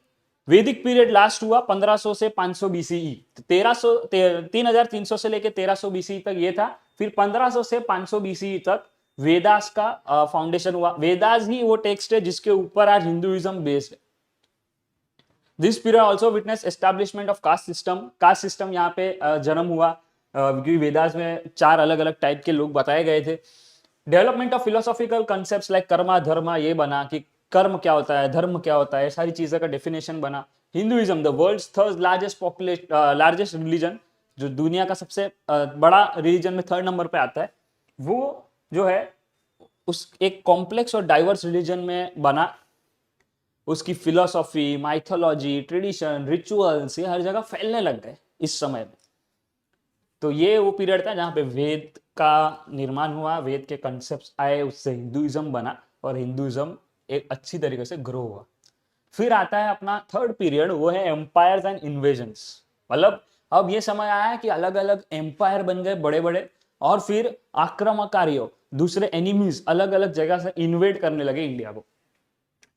वैदिक पीरियड लास्ट हुआ 1500 से 500 BCE। 3300 से लेके 1300 BCE तक ये था। फिर 1500 से 500 BCE तक वेदास का फाउंडेशन हुआ। वेदास ही वो टेक्स्ट है जिसके ऊपर आज हिंदुइज्म बेस्ड है। This period also witness establishment of caste system. Caste system यहाँ पे जन्म हुआ, क्योंकि वेदास में 4 अलग अलग टाइप के लोग बताए गए थे। Development of philosophical concepts like karma dharma, ये बना कि कर्म क्या होता है, धर्म क्या होता है, सारी चीजों का डेफिनेशन बना। Hinduism the world's third largest religion, जो दुनिया का सबसे बड़ा रिलीजन में 3rd नंबर पे आता है, वो जो है उस एक कॉम्प्लेक्स और डाइवर्स रिलीजन में बना। उसकी फिलोसॉफी, माइथोलॉजी, ट्रेडिशन, रिचुअल्स ये हर जगह फैलने लग गए इस समय में। तो ये वो पीरियड था जहाँ पे वेद का निर्माण हुआ, वेद के कॉन्सेप्ट्स आए, उससे हिंदुइज्म बना और हिंदुइज्म एक अच्छी तरीके से ग्रो हुआ। फिर आता है अपना थर्ड पीरियड, वो है एम्पायर्स एंड इन्वेजन्स। मतलब अब ये समय आया है कि अलग अलग एम्पायर बन गए बड़े बड़े, और फिर आक्रमणकारियों, दूसरे एनिमीज अलग अलग जगह से इन्वेड करने लगे इंडिया को।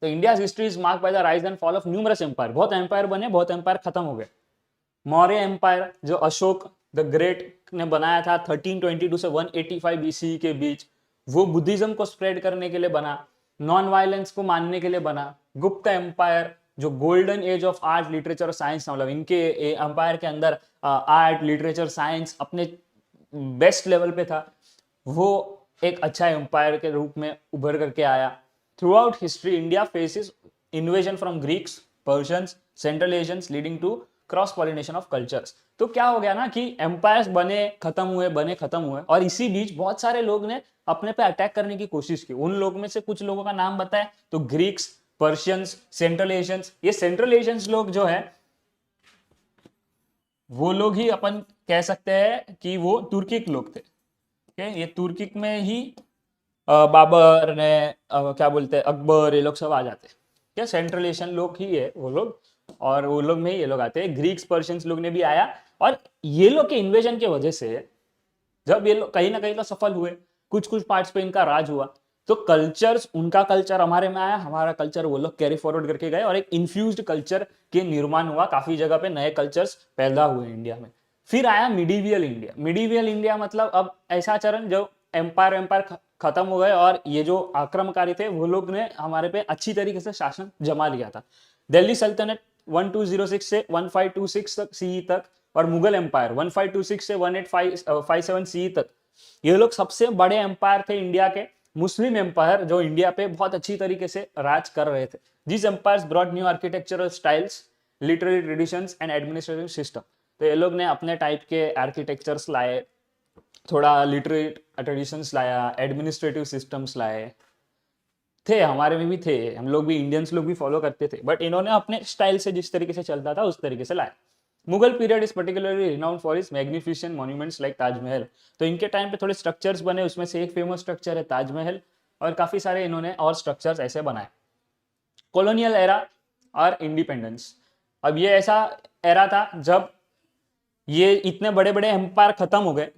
तो India history is marked by the rise and fall of numerous empire. बहुत एम्पायर बने, बहुत एम्पायर खत्म हो गए। मौर्य एम्पायर जो अशोक द ग्रेट ने बनाया था 1322 से 185 BCE के बीच, वो बुद्धिज्म को स्प्रेड करने के लिए बना, नॉन वायलेंस को मानने के लिए बना। गुप्त एम्पायर जो golden age of art literature और साइंस, मतलब इनके एम्पायर के अंदर आर्ट लिटरेचर साइंस अपने बेस्ट लेवल पे था, वो एक अच्छा एम्पायर के रूप में उभर करके आया। Throughout history India faces invasion from Greeks, Persians, Central Asians, leading to cross pollination of cultures. तो क्या हो गया ना कि एम्पायर्स बने खत्म हुए, और इसी बीच बहुत सारे लोग ने अपने पे अटैक करने की कोशिश की। उन लोग में से कुछ लोगों का नाम बताए तो ग्रीक्स, पर्शियंस, सेंट्रल एशियंस। ये सेंट्रल एशियंस लोग जो है वो लोग ही अपन कह सकते हैं कि वो तुर्किक लोग थे। ये तुर्किक में ही बाबर ने क्या बोलते हैं अकबर, ये लोग सब आ जाते हैं। क्या सेंट्रल एशियन लोग ही है वो लोग, और वो लोग में ही ये लोग आते हैं। ग्रीक्स पर्शियंस लोग ने भी आया, और ये लोग के इन्वेजन की वजह से जब ये लोग कहीं ना कहीं तो सफल हुए, कुछ कुछ पार्ट्स पे इनका राज हुआ, तो कल्चर्स, उनका कल्चर हमारे में आया, हमारा कल्चर वो लोग कैरी फॉरवर्ड करके गए, और एक इन्फ्यूज्ड कल्चर के निर्माण हुआ। काफी जगह पे नए कल्चर्स पैदा हुए इंडिया में। फिर आया मिडीवियल इंडिया। मिडीवियल इंडिया मतलब अब ऐसा चरण जो एम्पायर खत्म हो गए, और ये जो आक्रमणकारी थे वो लोग ने हमारे पे अच्छी तरीके से शासन जमा लिया था। दिल्ली सल्तनत 1206 से 1526 तक CE तक, और मुगल एम्पायर 1526 से 1857 CE तक, ये लोग सबसे बड़े एम्पायर थे इंडिया के। मुस्लिम एम्पायर जो इंडिया पे बहुत अच्छी तरीके से राज कर रहे थे। This empires brought new architectural styles, literary traditions and administrative system. तो ये लोग ने अपने टाइप के आर्किटेक्चर्स लाए, थोड़ा लिटरेट ट्रेडिशंस लाया, एडमिनिस्ट्रेटिव सिस्टम्स लाए। थे हमारे में भी थे, हम लोग भी इंडियंस लोग भी फॉलो करते थे, बट इन्होंने अपने स्टाइल से जिस तरीके से चलता था उस तरीके से लाया। Mughal period is particularly renowned for is magnificent monuments like Taj Mahal. तो इनके टाइम पे थोड़े स्ट्रक्चर्स बने, उसमें से एक फेमस स्ट्रक्चर है ताजमहल, और काफी सारे इन्होंने और स्ट्रक्चर्स ऐसे बनाए। कॉलोनियल एरा और इंडिपेंडेंस। अब ये ऐसा एरा था जब ये इतने बड़े बड़े एम्पायर खत्म हो गए,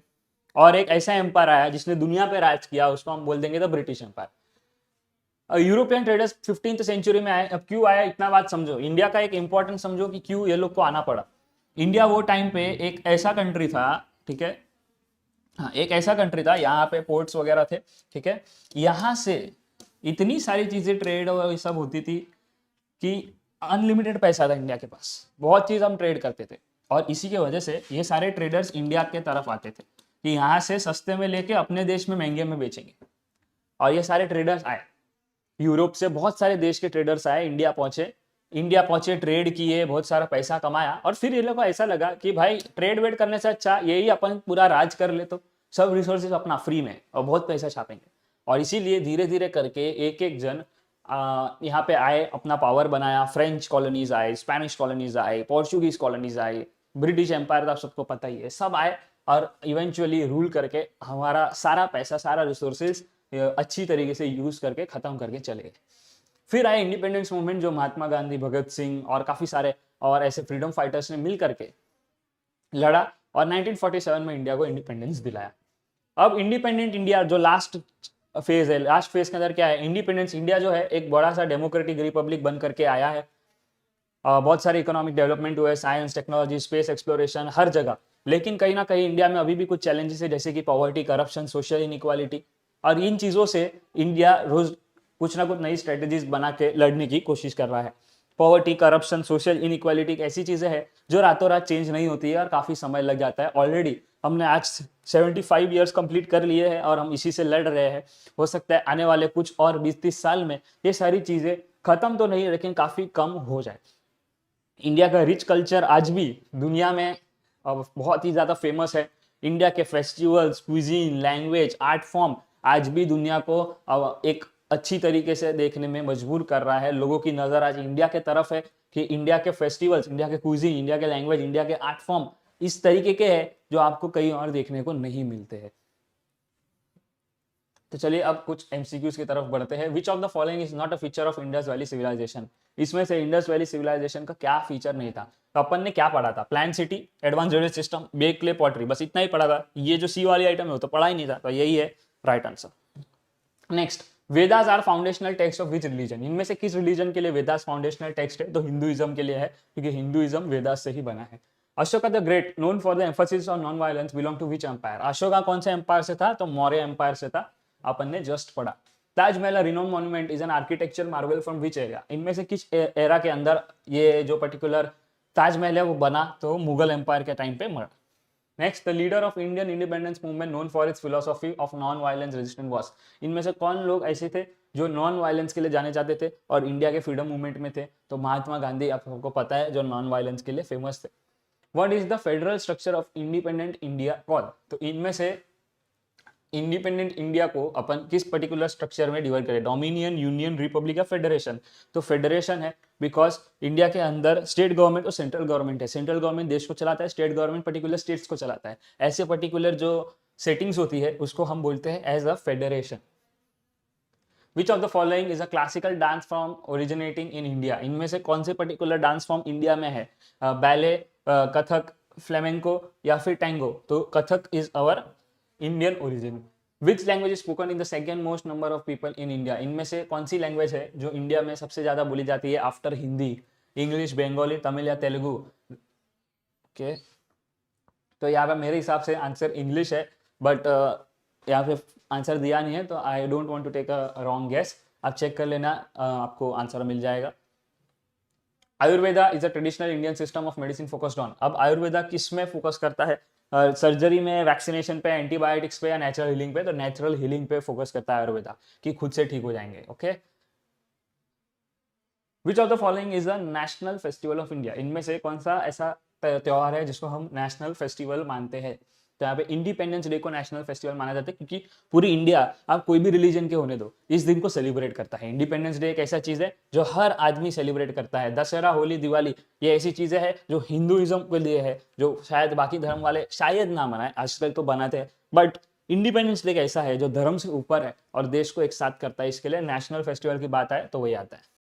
और एक ऐसा एम्पायर आया जिसने दुनिया पे राज किया, उसको हम बोल देंगे the British Empire. European traders 15th century में आए। अब क्यों आया, इतना बात समझो, इंडिया का एक इंपॉर्टेंट समझो कि क्यों ये लोग को आना पड़ा। इंडिया वो टाइम पे एक ऐसा कंट्री था, ठीक है, हाँ एक ऐसा कंट्री था, यहाँ पे पोर्ट्स वगैरह थे, ठीक है, यहाँ से इतनी सारी चीजें ट्रेड और ये सब होती थी कि अनलिमिटेड पैसा था इंडिया के पास, बहुत चीज हम ट्रेड करते थे, और इसी की वजह से ये सारे ट्रेडर्स इंडिया के तरफ आते थे कि यहाँ से सस्ते में लेके अपने देश में महंगे में बेचेंगे। और ये सारे ट्रेडर्स आए, यूरोप से बहुत सारे देश के ट्रेडर्स आए, इंडिया पहुंचे, इंडिया पहुंचे, ट्रेड किए, बहुत सारा पैसा कमाया, और फिर ये लोग को ऐसा लगा कि भाई ट्रेड वेड करने से अच्छा यही अपन पूरा राज कर ले, तो सब रिसोर्सेज अपना फ्री में और बहुत पैसा छापेंगे। और इसीलिए धीरे धीरे करके एक एक जन यहाँ पे आए, अपना पावर बनाया। फ्रेंच कॉलोनीज आए, स्पेनिश कॉलोनीज आए, पोर्चुगीज कॉलोनीज आए, ब्रिटिश एम्पायर तो आप सबको पता ही है, सब आए और इवेंचुअली रूल करके हमारा सारा पैसा, सारा रिसोर्सेज अच्छी तरीके से यूज करके खत्म करके चले गए। फिर आए इंडिपेंडेंस मूवमेंट, जो महात्मा गांधी, भगत सिंह और काफी सारे और ऐसे फ्रीडम फाइटर्स ने मिल करके लड़ा और 1947 में इंडिया को इंडिपेंडेंस दिलाया। अब इंडिपेंडेंट इंडिया जो लास्ट फेज है, लास्ट फेज के अंदर क्या है, इंडिपेंडेंस इंडिया जो है एक बड़ा सा डेमोक्रेटिक रिपब्लिक बन करके आया है। बहुत सारे इकोनॉमिक डेवलपमेंट हुए, साइंस, टेक्नोलॉजी, स्पेस एक्सप्लोरेशन, हर जगह। लेकिन कहीं ना कहीं इंडिया में अभी भी कुछ चैलेंजेस है, जैसे कि पॉवर्टी, करप्शन, सोशल इनइक्वालिटी, और इन चीज़ों से इंडिया रोज कुछ ना कुछ नई स्ट्रेटेजीज बना के लड़ने की कोशिश कर रहा है। पॉवर्टी, करप्शन, सोशल इनइक्वालिटी एक ऐसी चीज़ें हैं जो रातों रात चेंज नहीं होती है और काफ़ी समय लग जाता है। ऑलरेडी हमने आज 75 ईयर्स कंप्लीट कर लिए हैं और हम इसी से लड़ रहे हैं। हो सकता है आने वाले कुछ और 20-30 साल में ये सारी चीज़ें खत्म तो नहीं, लेकिन काफ़ी कम हो जाए। इंडिया का रिच कल्चर आज भी दुनिया में बहुत ही ज़्यादा फेमस है। इंडिया के festivals, cuisine, language, art form आज भी दुनिया को एक अच्छी तरीके से देखने में मजबूर कर रहा है। लोगों की नज़र आज इंडिया के तरफ है कि इंडिया के फेस्टिवल्स, इंडिया के क्विजीन, इंडिया के लैंग्वेज, इंडिया के आर्ट फॉर्म इस तरीके के हैं जो आपको कहीं और देखने को नहीं मिलते हैं। तो चलिए अब कुछ एमसीक्यूज की तरफ बढ़ते हैं। Which of the following is not a feature of Indus Valley Civilization? इसमें से इंडस वैली सिविलाइजेशन का क्या फीचर नहीं था? तो अपन ने क्या पढ़ा था? Plan city, advance drainage system, bake clay pottery, बस इतना ही पढ़ा था। ये जो सी वाली आइटम है वो तो पढ़ा ही नहीं था, तो यही है right answer. Next, Vedas are foundational text of which religion? इनमें से किस रिलीजन के लिए वेदास फाउंडेशनल टेक्स्ट है? तो हिंदुइज्म के लिए है, क्योंकि हिंदुइज्म वेदास से ही बना है। Ashoka the great, known for the emphasis on non violence, belong to which empire? Ashoka कौन से एम्पायर से था? तो मौर्य एम्पायर से था, अपन ने जस्ट पढ़ा। Taj Mahal renowned monument is an architecture Marvel from which area? इनमें से किस एरा के अंदर ये जो पर्टिकुलर ताजमहल है वो बना? तो मुगल एम्पायर के टाइम पे मरा। Next, the leader of Indian independence movement known for its philosophy of non violence resistant was? इनमें से कौन लोग ऐसे थे जो नॉन वायलेंस के लिए जाने जाते थे और इंडिया के फ्रीडम मूवमेंट में थे? तो महात्मा गांधी, आप सबको पता है, जो नॉन वायलेंस के लिए फेमस थे। What is the federal structure of independent India called? तो इनमें से इंडिपेंडेंट इंडिया को अपन किस पर्टिकुलर स्ट्रक्चर में डिवाइड करें? डोमिनियन, यूनियन, रिपब्लिक या फेडरेशन? तो फेडरेशन है, बिकॉज इंडिया के अंदर स्टेट गवर्नमेंट और सेंट्रल गवर्नमेंट है। सेंट्रल गवर्नमेंट देश को चलाता है, स्टेट गवर्नमेंट पर्टिकुलर स्टेट्स को चलाता है। ऐसे पर्टिकुलर जो सेटिंग्स होती है उसको हम बोलते हैं as a federation. Which of the following is a classical dance form originating in India? इनमें से कौन से पर्टिकुलर डांस फॉर्म इंडिया में है? बैले, कथक, फ्लेमेंको या फिर टैंगो? तो Kathak is our Indian origin. Which language is spoken in the second most number of people in India? इनमें से कौन सी लैंग्वेज है जो इंडिया में सबसे ज्यादा बोली जाती है आफ्टर हिंदी? इंग्लिश, बंगाली, तमिल या तेलुगु? ओके, तो यहाँ पे मेरे हिसाब से आंसर इंग्लिश है, बट यहाँ पे आंसर दिया नहीं है, तो I don't want to take a wrong guess. आप चेक कर लेना, आपको आंसर मिल जाएगा। Ayurveda is a traditional Indian system of medicine focused on? अब आयुर्वेदा किस में फोकस करता है? सर्जरी में, वैक्सीनेशन पे, एंटीबायोटिक्स पे या नेचुरल हीलिंग पे? तो नेचुरल हीलिंग पे फोकस करता है आयुर्वेदा, कि खुद से ठीक हो जाएंगे। Okay, which of the following is the national festival of India? इनमें से कौन सा ऐसा त्योहार है जिसको हम नेशनल फेस्टिवल मानते हैं? तो यहाँ पे इंडिपेंडेंस डे को नेशनल फेस्टिवल माना जाता है, क्योंकि पूरी इंडिया, आप कोई भी रिलीजन के होने दो, इस दिन को सेलिब्रेट करता है। इंडिपेंडेंस डे एक ऐसा चीज है जो हर आदमी सेलिब्रेट करता है। दशहरा, होली, दिवाली, ये ऐसी चीजें हैं जो हिंदुइज्म के लिए है, जो शायद बाकी धर्म वाले शायद ना मनाए, आजकल तो बनाते हैं, बट इंडिपेंडेंस डे ऐसा है जो धर्म से ऊपर है और देश को एक साथ करता है। इसके लिए नेशनल फेस्टिवल की बात आए तो वही आता है।